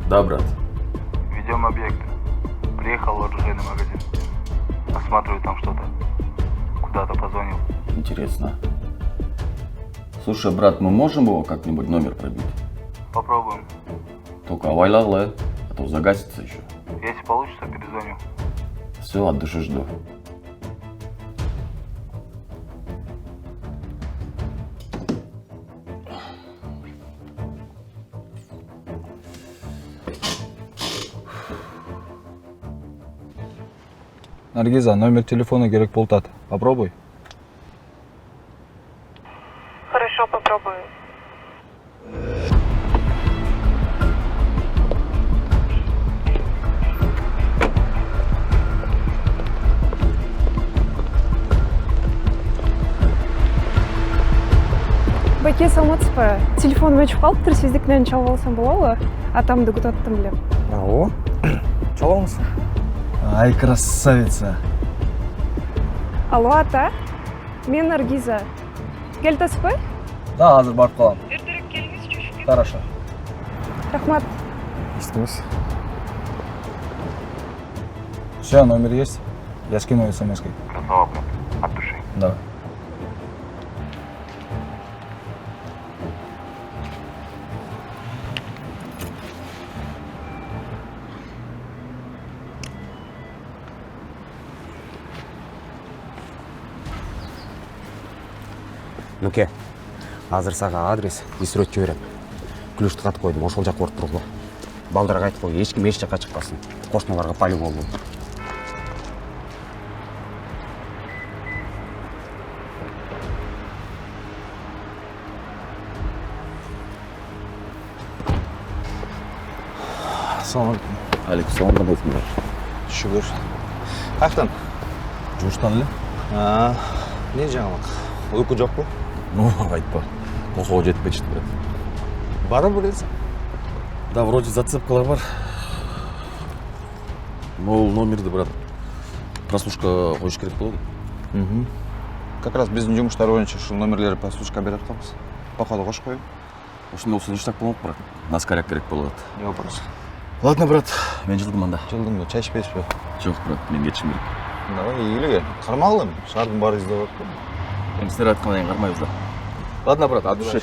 Да, брат. Ведем объект. Приехал в оружейный магазин. Осматриваю там что-то. Куда-то позвонил. Интересно. Слушай, брат, мы можем его как-нибудь номер пробить? Попробуем. Только авайлаглы, а то загасится еще. Если получится, перезвоню. Все, от души жду. Наргиза, номер телефона керек болтат. Попробуй. Хорошо, попробую. Бәке, саламатсыз ба? Телефоным өшіп қалыпты, сөздікнен чалып алсам болады, атамды күтіп білем. О, чаламыз. Ай, красавица. Алло, ата? Мен Наргиза. Келтасыз ба? Да, азыр барып қалам. Ертерек келіңіз, чөшіп. Хорошо. Рахмат. Естіңіз. Все, номер есть? Я скину смс-кой. Красава, брат. От души. Давай. Нуке, азыр саға адрес и сурет жіберем. Ключты қатып қойдым, ошол жақ орып тұрғылы. Балдарға айтып қой, ешкім еш жаққа шықпасын. Қошыналарға палю болу. Ассалаумағалейкум. Алейкум, Шүгір. Қаяқтан? Жұмыстан эле? Не жаңалық? Uyku жоқ па? Ну, айтпа. Қоқуға жетпейді, брат. Бары білесің? Да, вроде зацепкалар бар. Ол номерді, брат, прослушка қойыш керек болады. Как раз біздің жұмыстар бойынша шул номерлерді прослушка беріп қаламыз. Походу қош қойып. Ошондой болсо ништяк болмок, брат. Наскоряк керек болот. Не вопрос. Ладно, брат, мен жылдым анда. Жылдың чай ішпейсізбі? Жок, брат, мен кетишим керек. Давай, ийлиге. Кармалым, шаардын баары издеп атты. Эми силер айткандан кийин кармайбыз да. Ладно, брат, от души.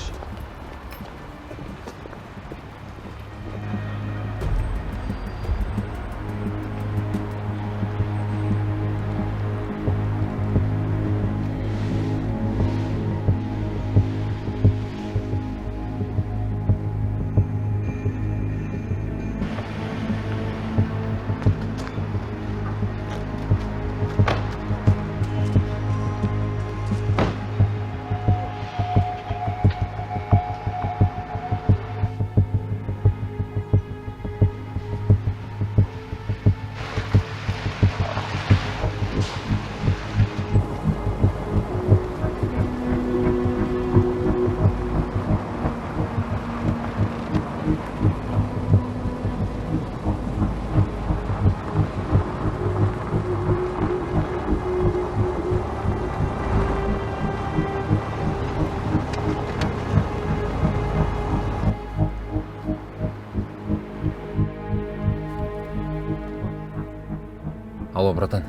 Алло, братан.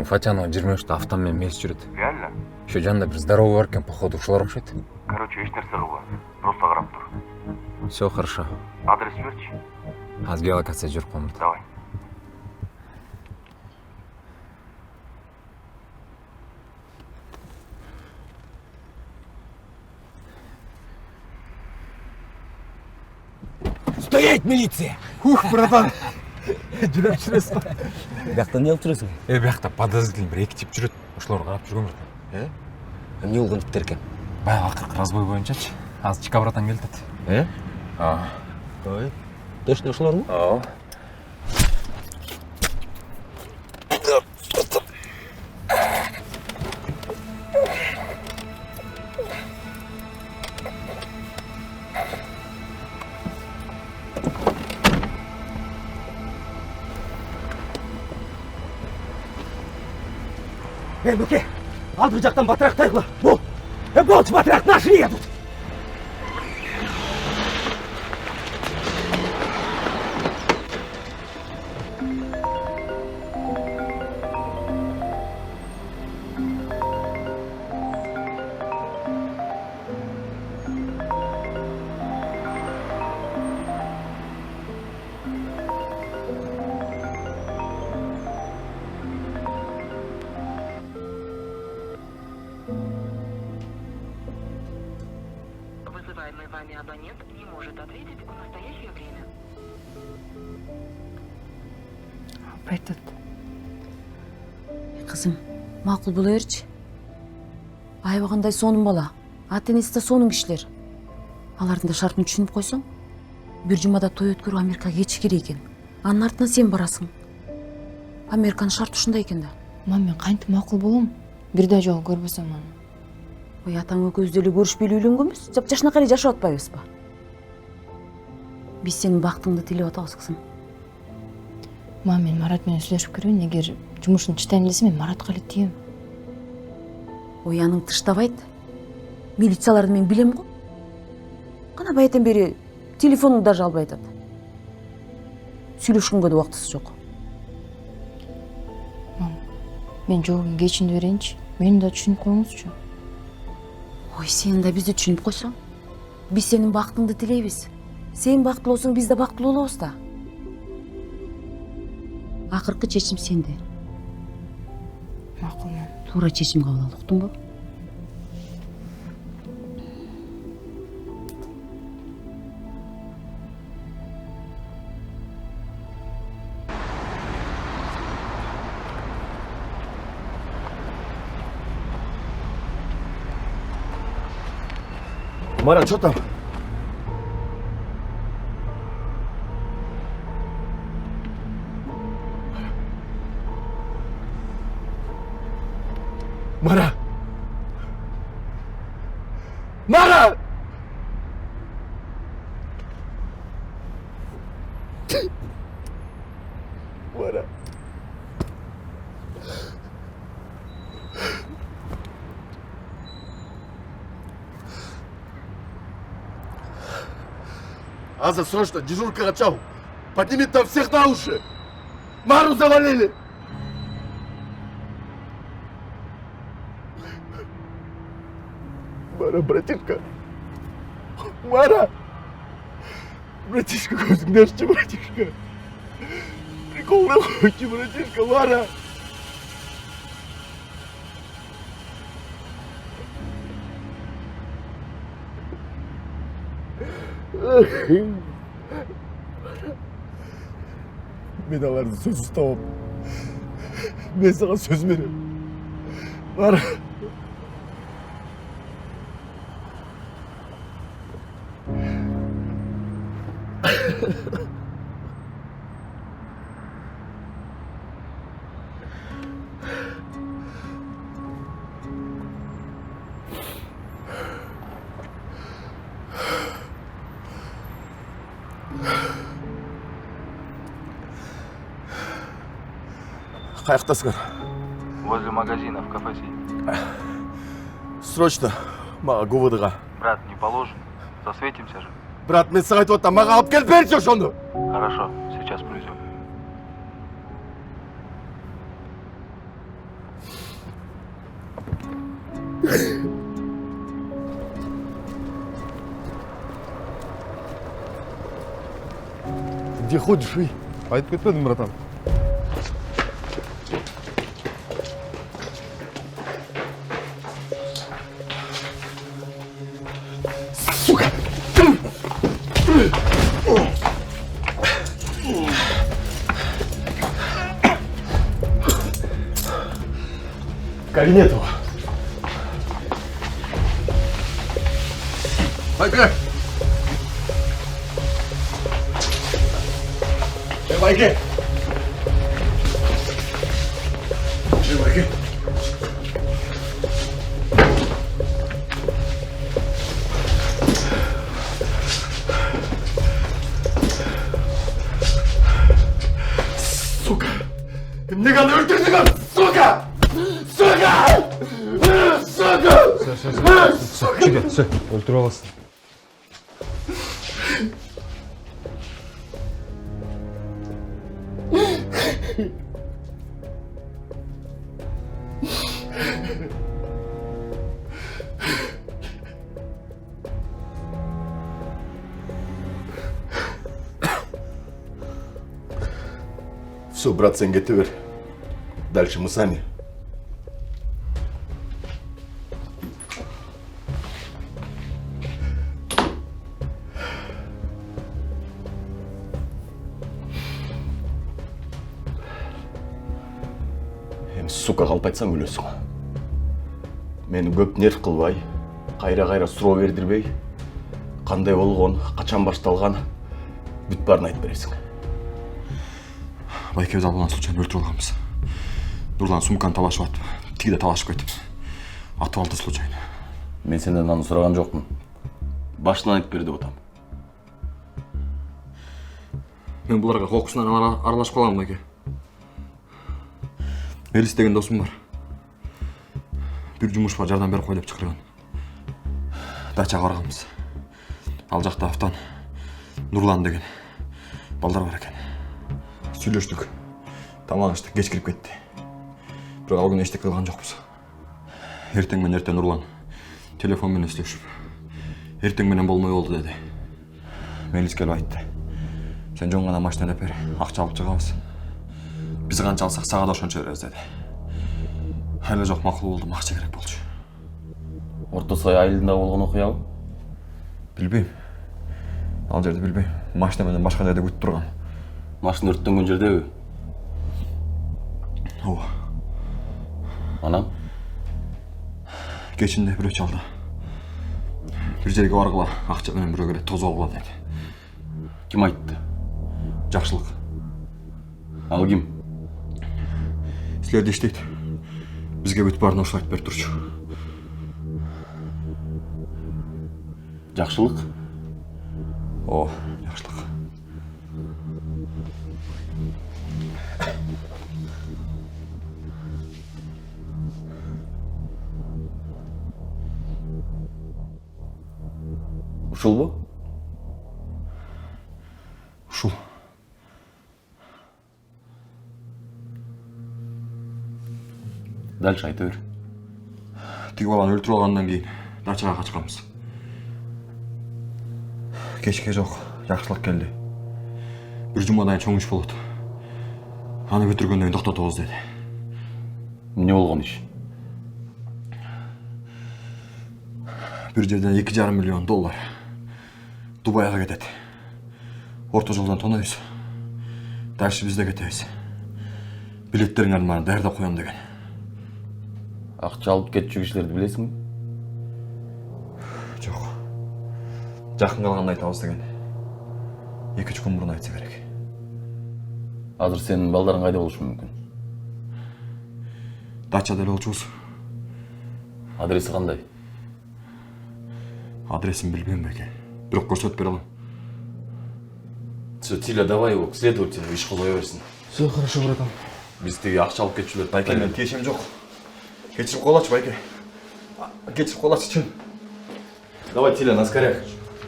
Фатянова 23-те автомобиль мес жүрөт. Реально? Ошо жанында бир здоровый бар экен, походу ушулар окшойт. Короче, эч нерсе кылбаңыз. Просто карап тур. Все хорошо. Адрес жиберчи. Азыр геолокация жүрүп коем. Давай. Стоять, милиция! Ух, братан! Жүрөп жүрөсүң. Бияктан не алып жүрөсүң? Биякта подозрительный бир эки тип жүрөт. Ошолор карап жүргөн братан. Эмне болгон типтер экен? Баягы акыркы разбой боюнчачы. Азыр чика братан келатат. Ой. Точно ошолорбу? Луке, алдыр жақтан батырақ тайғылы. Бол, болшы батырақ, наши едут. Вызываемый вами абонент не может ответить в настоящее время. Айтат. Кызым, макул боло берчи. Айбагандай сонун бала. Ата энеси да сонун кишилер. Алардын да шартын түшүнүп койсоң, бир жумада той өткөрүп Америкага кетиш керек экен. Анын артынан сен барасың. Американын шарты ушундай экен да. Мен кантип макул болом? Бир да жолу көрбөсөм аны. Ой, атаң экөөбүз деле көрүшпөйлүү үйлөнгөнбүз. Жапжашынакай эле жашап атпайбызбы? Биз сенин бактыңды тилеп атабыз, кызым. Мен Марат менен сүйлөшүп көрөйүн. Эгер жумушун чытайын десе, мен Маратка эле тием. Ой, аның тыштабайт. Милицияларды мен билем го. Кана баятан бери телефонун даже албай атат. Сүйлөшкөнгө да убактысы жок. Мен жообун кечинде берейинчи. Мени да түшүнүп коюңузчу. Ой, сен да бизди түшүнүп койсоң. Биз сенин бактыңды тилейбиз. Сен бактылуу болсоң, биз да бактылуу болобуз да. Акыркы чечим сенде. Макул. Туура чечим кабыл ал, уктуңбу? Марат, что там? Марат! Марат! Марат! Аза, срочно, дежурка качал. Подними там всех на уши. Мару завалили. Мара, братишка. Мара. Братишка, көзіңді братишка. Приколды қойшы, братишка, Мара. Мен аларды сөз ұстауым. Мен саған сөз беремін. Мара. Қаяқтасыңдар? Возле магазина в кафе сидим. Срочно, мага ГУВД-ға. Брат, не положено. Засветимся же. Брат, мен саған айтып отырмын, мага алып келіп берші ошоны. Хорошо, сейчас привезем. Где ходишь, ей? Айтып кетпедім, братан. Сука! Корнетова. Майка! Майка! Майка! Сука! Неге аны өлтірдіңіз? Сука! Сука! Сука! Все, өлтіріп аласың. Все, брат, сен кете бер. Дальше мы сами. Сука, қалып айтсаң өлесің. Мені көп нерв қылбай, қайра-қайра сұрау бердірбей, қандай болған, қачан башталған, бүт барын айтып бересің. Байке біз абылан случайно өлтіріп алғанбыз. Нұрлан сумканы талашып атып, тегі де талашып кетіп. Атып алды случайно. Мен сенден аны сұраған жоқпын. Башынан айтып берді отам. Мен бұларға қоқысынан аралашып қаламын, Байке. Элис деген досым бар. Bir жұмысқа жардам беріп қой деп шақырған. Дачаға барғанбыз. Ал жақта Автан, Нұрлан деген балдар бар екен. Сөйлештік. Тамақ іштік, кеш кіріп кетті. Бірақ ал күні ештеңе қылған жоқпыз. Ертең Нұрлан телефонмен сөйлесіп. Ертең менен болмай болды деді. Мелис келіп айтты. Сен жон ғана машинаны бер, ақша алып шығамыз. Біз қанша алсақ саға да ошончо береміз деді. Әлі жоқ, мақұл болды, ақша керек болчу. Ортосай айылында болған оқия ғой? Білбейм. Ал жерді білбейм. Машина менен башқа жерде күтіп тұрған. Машина өрттенген жерде? Ооба. Анам? Кечінде біреу чалды. Bir жерге барғыла, ақша менен біреу келеді, тозып алғыла деді. Кім айтты? Жақшылық. Ал кім? Сілерде іштейді. Бізге бүт барын ошыл айтып беріп тұршы. Жақшылық? О, жақшылық. Ушул бу? Дальше айта бер. Тиги баланы өлтүрүп алгандан кийин дачага качканбыз. Кечке жок, жакшылык келди. Бир жумадан чоң иш болот. Аны бүтүргөндөн кийин токтотобуз деди. Эмне болгон иш? Бир жерден $2,5 миллион. Дубайга кетет. Орто жолдон тонойбуз. Дальше бизде кетебиз. Билеттериңердин баарын даярдап коем деген. Акча алып кетчү кишилерди билесиңби? Жок. Жакын калганда айтабыз деген. 2-3 күн мурун айтса керек. Азыр сенин балдарың кайда болушу мүмкүн? Дачада эле болчубуз. Адреси кандай? Адресин билбейм беке. Бирок көрсөтүп бере алам. Всё, Тиля, давай его к следователю, иш кылбай берсин. Все хорошо, братан. Биз тиги акча алып кетчүлөрдү Байке, мен тиешем жок. Кечирип койлачы, Байке. Кечирип койлачы, чын. Давай, Тиля, на скорях.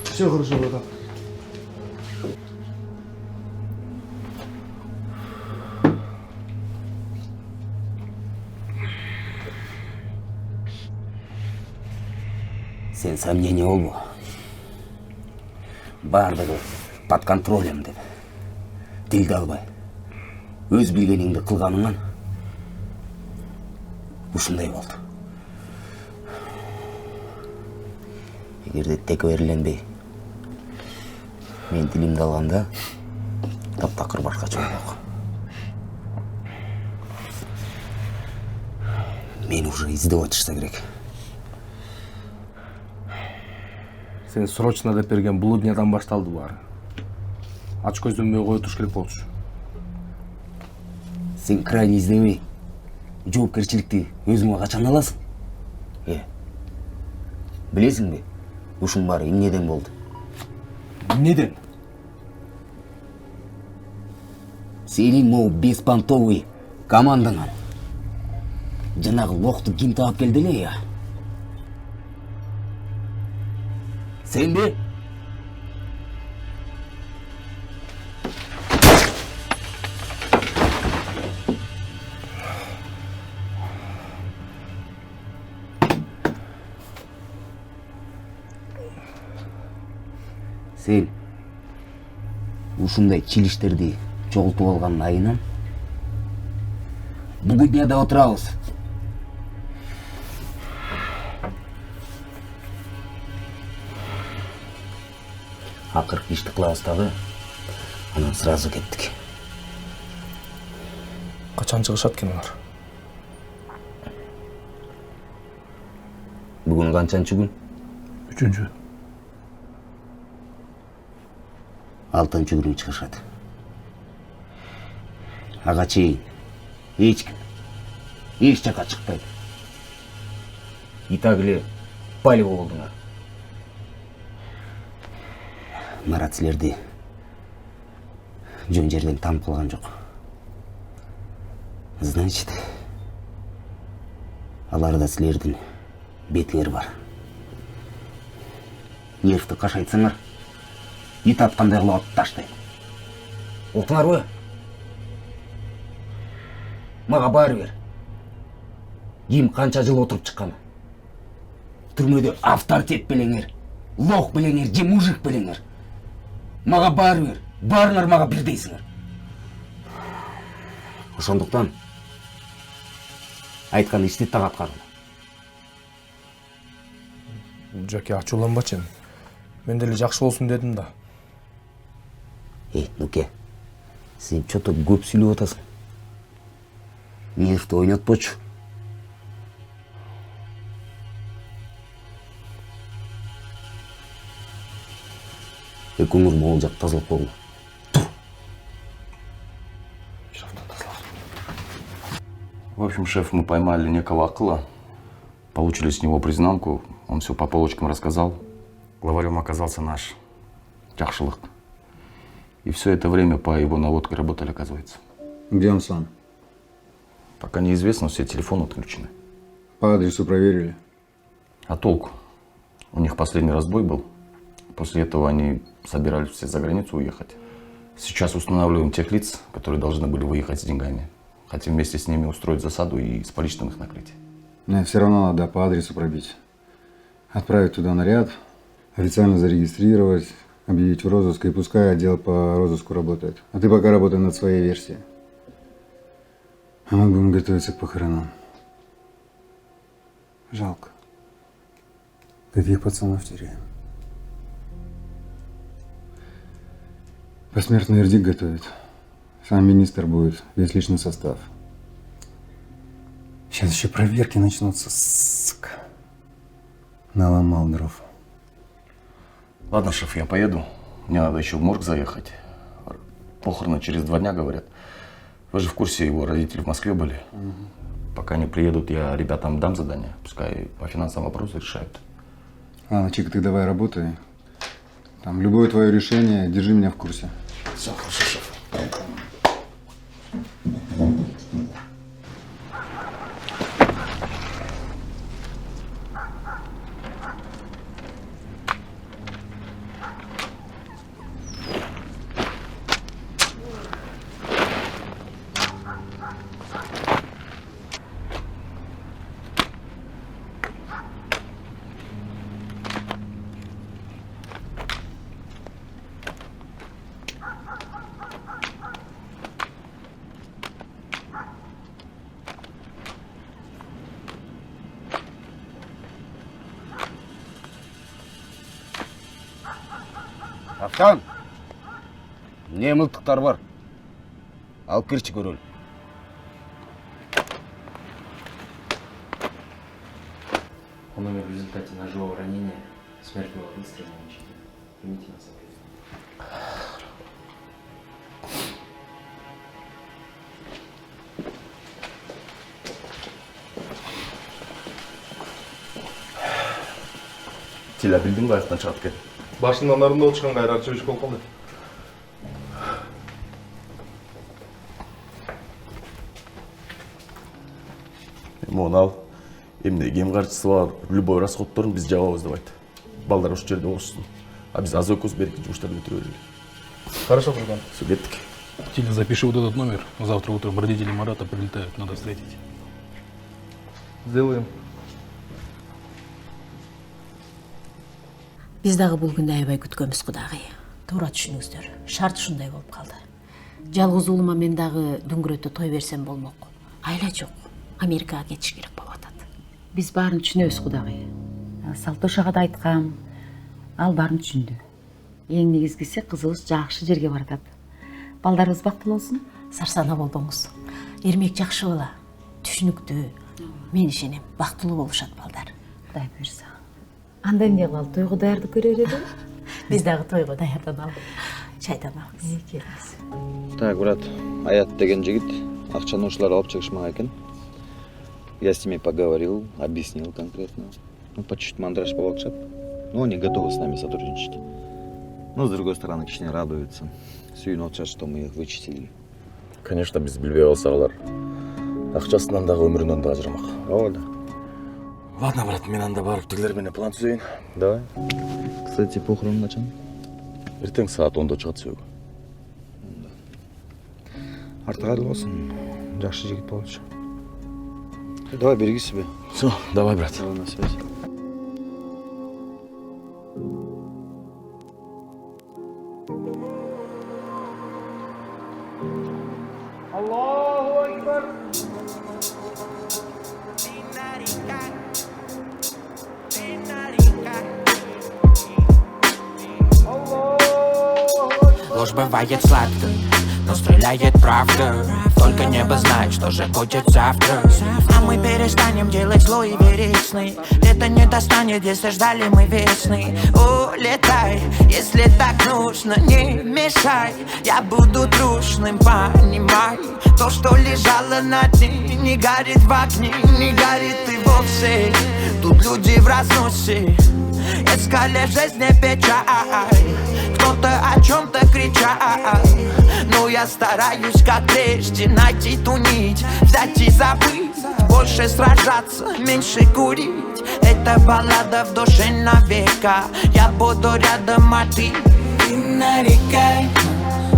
Все хорошо, братан. Сен сомнение болбо. Бардыгы под контролем деп. Тилди албай. Өз билгениңди кылганыңан ушундай болду. Эгерде текеберленбей мен тилимди алганда таптакыр башкача болмок. Мени уже издеп атышса керек. Сен срочно деп берген блуднядан башталды баары. Ач көздөмөй кое туруш керек болчу. Сен крайне издебей, жоопкерчиликти өзүңө качан аласың? Билесиңби? Ушун баары эмнеден болду? Эмнеден? Сенин могу беспонтовый командаңан жанагы локту ким таап келди эле, я? Сенби? Сен ушундай чилиштерди чогултуп алган айынан бүгүн дүйнөдө отурабыз. Акыркы ишти кылабыз дагы, анан сразу кеттик. Качан чыгышат экен алар? Бүгүн канчанчы күн? 3-чү. 6-чы күнү чыгышат. Ага чейин эч ким эч жака чыкпайт. И так эле палево болдуңар. Марат силерди жөн жерден таанып калган жок. Значит, аларда силердин бетиңер бар. Нервти кашайтсаңар, ит аткандай кылып атып таштайт. Уктуңарбы? Мага баары бер. Ким канча жыл отуруп чыккан? Түрмөдө авторитет белеңер, лох белеңер, же мужик белеңер. Мага баары бер. Баарыңар мага бирдейсиңер. Ошондуктан айткан ишти так аткаргыла. Жаке, ачууланбачы. Мен деле жакшы болсун дедим да. Нуке, сен чото көп сүйлөп атасың. Нервти ойнотпочу. Экөөңөр могул жак тазалап койгула. В общем, шеф, мы поймали некого Акыла, получили с него признанку, он все по полочкам рассказал. Главарем оказался наш Жакшылык. И все это время по его наводке работали, оказывается. Где он сам? Пока неизвестно, все телефоны отключены. По адресу проверили? А толку? У них последний разбой был. После этого они собирались все за границу уехать. Сейчас устанавливаем тех лиц, которые должны были выехать с деньгами. Хотим вместе с ними устроить засаду и с поличным их накрыть. Но все равно надо по адресу пробить. Отправить туда наряд, официально зарегистрировать, объявить в розыск, и пускай отдел по розыску работает. А ты пока работай над своей версией. А мы будем готовиться к похоронам. Жалко. Таких пацанов теряем. Посмертный вердикт готовит. Сам министр будет, весь личный состав. Сейчас еще проверки начнутся, сука. Наломал дров. Ладно, шеф, я поеду. Мне надо еще в морг заехать. Похороны через 2 дня, говорят. Вы же в курсе, его родители в Москве были. Пока они приедут, я ребятам дам задание. Пускай по финансовым вопросам решают. Ладно, Чика, ты давай работай. Там любое твое решение, держи меня в курсе. Все, хорошо, шеф. Афтан, не мылтықтар бар. Алып кірші көрел. Он умер в результате ножевого ранения, смертного выстрела в щеке. Примите нас объект. Тиля білдің ба аяқтан шығып кетті? Башынан арында отшқан қайрақ сөйіш болып қалды. Оны ал. Емде ем қаржысы бар, любой расходтарын біз жабабыз деп айтты. Балдар осы жерде оқысын. А біз аз өкіз береке жұмыстарды бітіре берелі. Хорошо, Фурган. Все, кеттік. Тиля, запиши вот этот номер. Завтра утром родители Марата прилетают, надо встретить. Сделаем. Біз дағы бұл күнді аябай күткенбіз құдағи. Тура түшініңіздер. Шарт шундай болып қалды. Жалғыз ұлыма мен дағы дүңгіретті той берсем болмақ. Айла жоқ. Америкаға кетіш керек болып атады. Біз барын түшінеміз құдағи. Салтошаға да айтқам, ал барын түшінді. Ең негізгісі қызылыз жақшы жерге бардады. Балдарыңыз бақытты болсын, сарсана болдыңыз. Ермек жақшы бола, түшінікті, мен ішенем, бақыттылы болушат балдар. Құдай бұйырса. Анда не қылды, тойғы даярлық көрер еді? Біз дағы тойғы даярдан алып, шайдан алғыз. Так, брат, Аят деген жігіт ақшаны ушылар алып шығышмақ екен. Я с ними поговорил, объяснил конкретно. Ну, по чуть-чуть мандраж поволчат. Но они готовы с нами сотрудничать. Но, с другой стороны, кішкене радуются. Сүйін отчат, что мы их вычислили. Конечно, біз білбей алсағылар. Ақшасынан дағы өмірінен да ажырамақ. О, да. Ладно, брат, мен анда барып тігілермене план түзейін. Давай. Кстати, похорон қашан? Ертең саат 10-да шығады сөйгі. Артық болсын. Жақсы жігіт болшы. Давай, береги себя. Все, давай, брат. Давай, на связи. Аллаху Акбар. Ложь бывает сладкой, но стреляет правда. Только небо знает, что же будет завтра. А мы перестанем делать зло и верить сны. Лето не достанет, если ждали мы весны. Улетай, если так нужно, не мешай. Я буду трушным, понимай. То, что лежало на дне, не горит в огне, не горит и вовсе. Тут люди в разносе, искали в жизни печаль. Кто-то о чем-то кричал, но я стараюсь, как прежде, найти ту нить, взять и забыть. Больше сражаться, меньше курить. Это баллада в душе навека. Я буду рядом, а ты нарекай.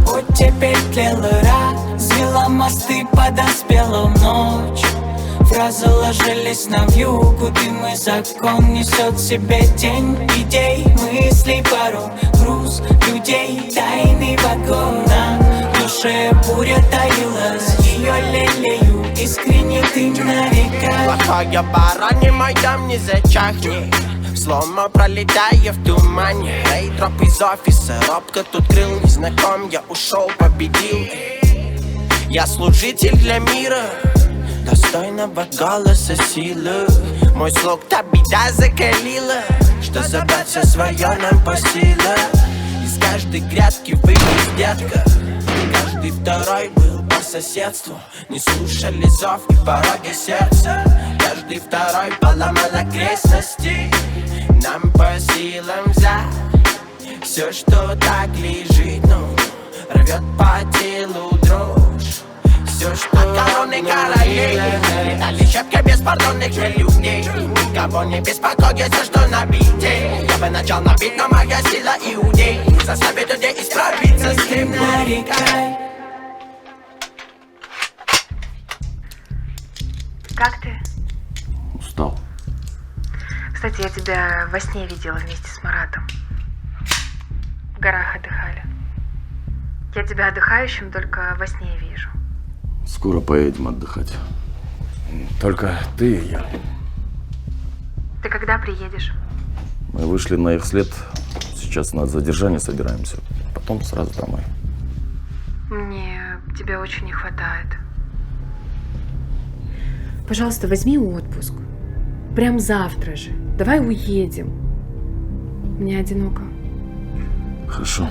Вот теперь тлела разве Строила мосты, подоспела ночь. Фразы ложились на вьюгу, дым и закон несет в себе тень идей, мыслей порой, груз людей, тайный вагон. На душе буря таилась, ее лелею, искренне ты навека. Плохая пора, не моя, не зачахни. Слома пролетая в тумане. Эй, дроп из офиса, робко тут крыл незнаком. Я ушел, победил. Я служитель для мира, достойного голоса силы. Мой слог та беда закалила, что забрать все свое нам по силам. Из каждой грядки вылез детка, каждый второй был по соседству. Не слушали зов и пороги сердца, каждый второй поломал окрестности. Нам по силам за все, что так лежит, ну, рвет по телу дрожь. Все, что от короны королей летали щепки беспардонных людей. Никого не беспокоит все, что на бите. Я бы начал набить, но моя сила иудей заставит людей исправиться с ним. Нарекай. Как ты? Устал. Кстати, я тебя во сне видела вместе с Маратом. В горах отдыхали. Я тебя отдыхающим только во сне вижу. Скоро поедем отдыхать. Только ты и я. Ты когда приедешь? Мы вышли на их след. Сейчас на задержание собираемся. Потом сразу домой. Мне тебя очень не хватает. Пожалуйста, возьми отпуск. Прям завтра же. Давай уедем. Мне одиноко. Хорошо,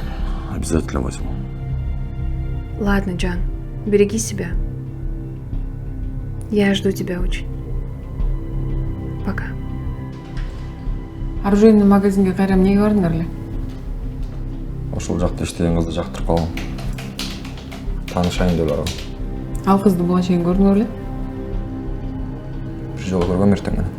обязательно возьму. Ладно, Джан, береги себя. Я жду тебя очень. Пока. Оружейный магазинге кайра эмнеге бардыңдар эле? Ошол жакта иштеген кызды жактырып калгам. Таанышайын деп баргам. Ал кызды буга чейин көрдүңөр эле? Бир жолу көргөм эртең менен.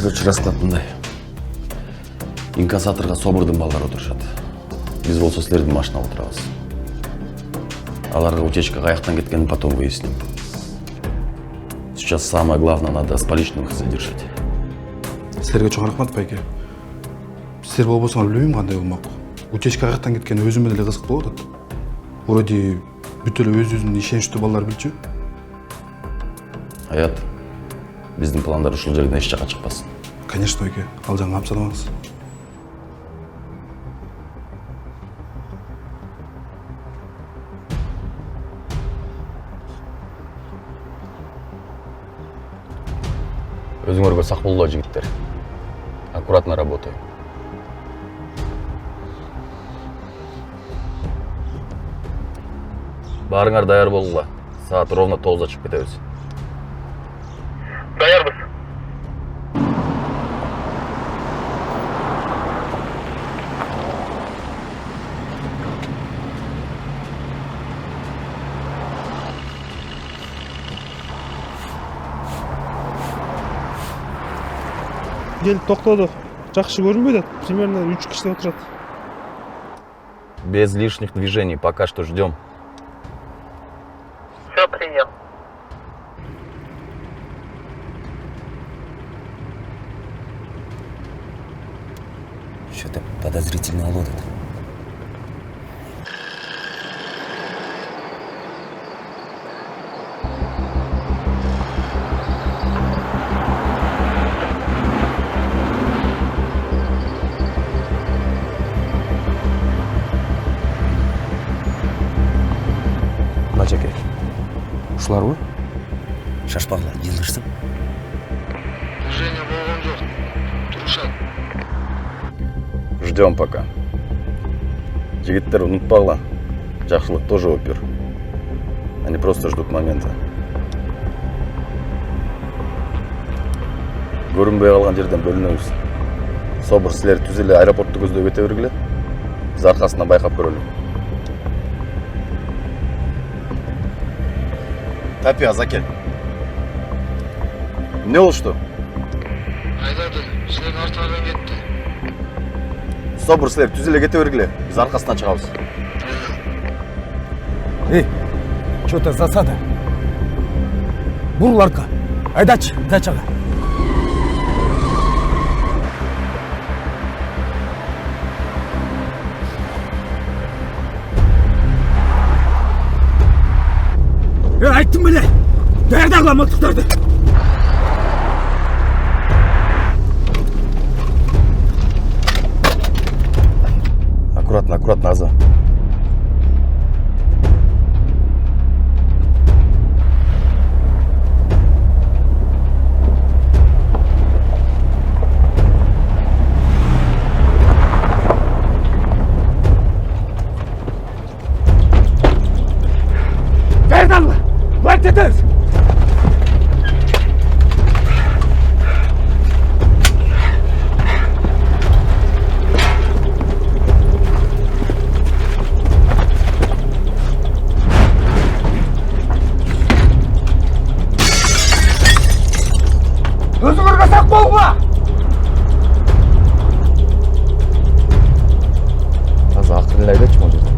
Короче, расклад мындай. Инкассаторга собордун балдары отурушат. Биз болсо силердин машинага отурабыз. Аларга утечка каяктан кеткенин потом выясним. Сейчас самое главное, надо с поличным их задержать. Силерге чоң рахмат, байке. Силер болбосоңор билбейм кандай болмок. Утечка каяктан кеткени өзүм менен эле кызык болуп атат. Вроде бүт эле өзүбүздүн ишеничтүү балдар билчү. Аят, биздин пландар ушул жерден эч жакка чыкпасын. Конечно, байке. Ал жаңы камсадыңыз. Өзүңөргө сак болгула, жигиттер. Аккуратно работай. Баарыңар даяр болгула. Саат ровно 9-да чыгып кетебиз. Даярбыз. Келип токтоду. Жакшы көрүнбөйт атат. Примерно 3 киши отурат. Без лишних движений, пока что ждем. Все, принял. Что-то подозрительно лодит. Мачеке, Жакшыларбы? Шашпагыла, жылдырсың. Движение болгон жок. Турушат. Ждем пока. Жигиттер унутпагыла. Жакшылык тоже опер. Они просто ждут момента. Көрүнбөй калган жерден бөлүнөбүз. Собур, силер түз эле аэропортду көздөй кете бергиле. Биз аркасынан байкап көрөлү. Тапи, Азакел. Не болушту? Айдады, силердин артыңардан кетти. Собур, силер түз эле кете бергиле. Биз аркасынан чыгабыз. Эй, что-то засада. Бурул артка. Айдачы, дачага. Айттым беле. Даярдагыла мылтыктарды. Аккуратно, аккуратно, Аза. Даярдагыла. Бак кетебиз. Өзүңөргө сак болгула. Аза акырын эле айдачы могу жерде.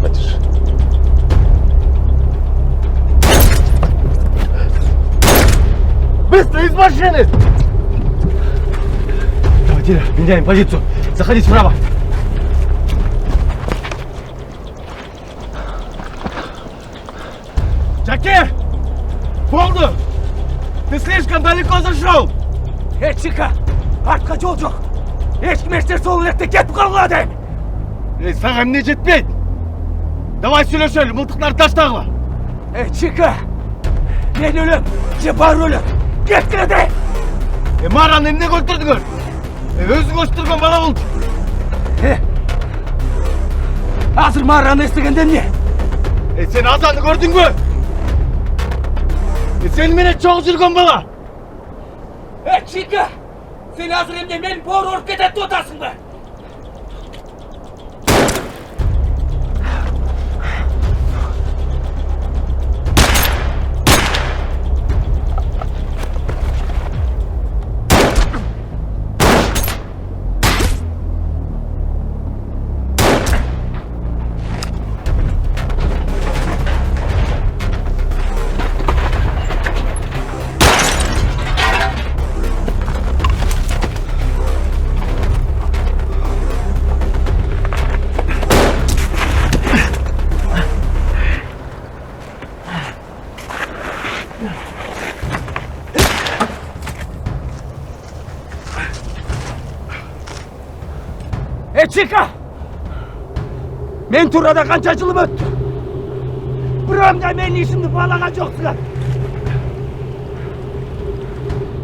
Батиш. Быстро из машины! Давай, Тиля, меняем позицию. Заходи справа. Джакир! Полду! Ты слишком далеко зашел! Эй, Чика! Артқа жол жоқ! Ешкім ештер сол ретте кетіп қалғылады! Ей, саған не жетпейді? Давай сөйлесел, мылтықтарды таштағыла! Ей, Чика! Мен өлім, же бар өлім! Кеткіледі! Мараны емне өлтірдіңір? Өзің өстірген бала болды! Азыр Мараны естігенде не? Сен Азаны көрдің бе? Сен менен чоң жүрген бала! Чика! Сен азыр емне мен бор ұрып кететті отасың ба? Чика! Мен турада қанша жылым өтті? Біреуімде мен ешімді балаған жоқсыңар.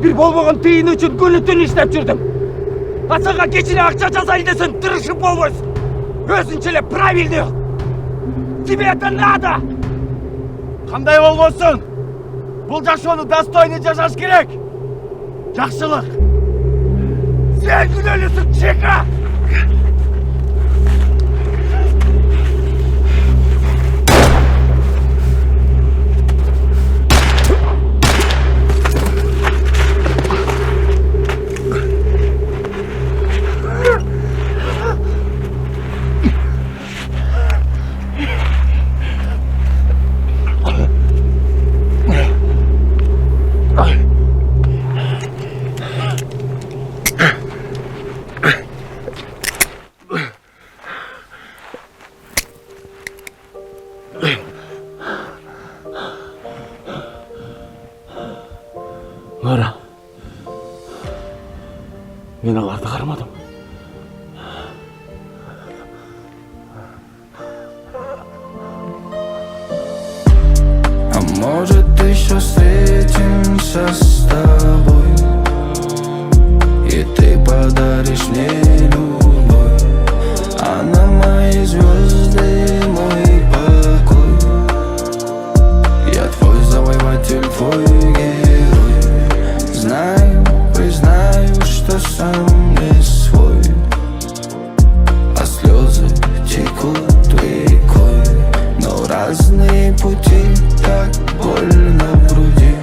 Bir болмаған тиын үшін күні түн іштеп жүрдім. Асаға кешіне ақша жасайды десін, тырышып болмайсың. Өзінчелеп правильный yok. Тебе это надо! Қандай болмасын? Бұл жашоны достойный жашаш керек. Жақсылық. Сен күнелісің, Чика! Мара, мен аларды қарамадым. может еще встретимся с тобой, и ты подаришь мне любовь, а на мои звезды мой покой. Я твой завоеватель, твой герой. Знаю, признаю, что сам не свой, а слезы текут рекой. Но разные пути, так больно в груди,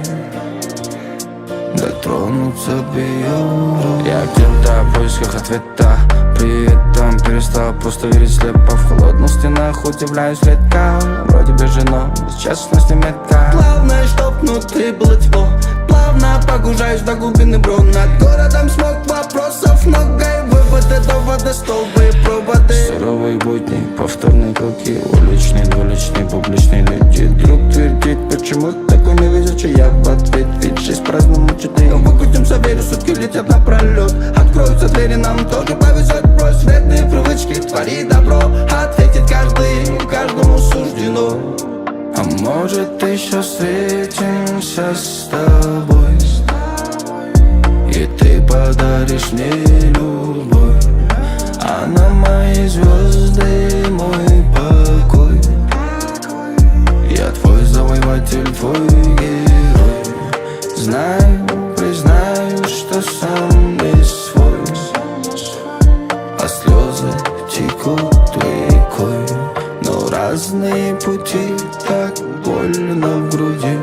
дотронуться бы ее рук. Я где-то в поисках ответа, при этом перестал просто верить слепо. В холодных стенах удивляюсь редко, вроде бежено, честность и метка. Главное, чтоб внутри было тепло. Плавно погружаюсь до глубины, бро. Над городом смог, вопросов много, и выводы, доводы, столбы и проводы. Суровые будни, повторные круги, уличные, двуличные, публичные люди. Друг твердит, почему такой невезучий, я в ответ, ведь жизнь праздному чудо. Выкрутимся, верю, сутки летят напролет. Откроются двери, нам тоже повезет. Брось вредные привычки, твори добро. Ответит каждый, каждому суждено. А может еще встретимся с тобой, и ты подаришь мне любовь, а на мои звезды мой покой. Я твой завоеватель, твой герой. Знаю, признаю, что сам не свой, а слезы текут рекой. Но разные пути, так больно в груди,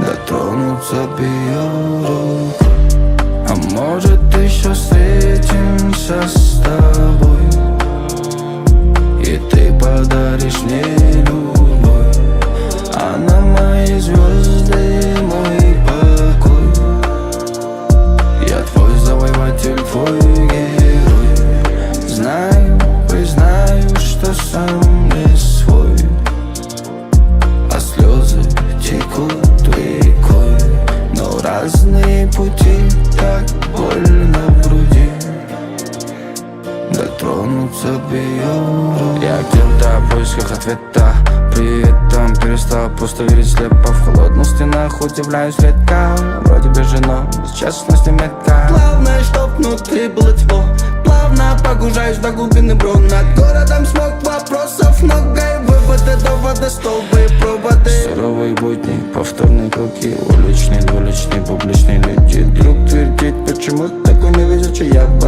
дотронуться бы ее рук. А может еще встретимся с тобой, и ты подаришь мне любовь, а на мои звезды мой покой. Я твой завоеватель, твой герой. Знаю, признаю, что сам не свой, а слезы текут рекой. Но разные пути, так больно в груди, дотронуться бы ее рук. Я где-то в поисках ответа, при этом перестал просто верить слепо. В холодных стенах удивляюсь редко, вроде бежено, честность и метка. Главное, чтоб внутри было тепло. Плавно погружаюсь до глубины, бро. Над городом смог, вопросов много, и выводы, доводы, столбы и проводы. Суровые будни, повторные круги, уличные, двуличные, публичные люди. Друг твердит, почему такой невезучий, я в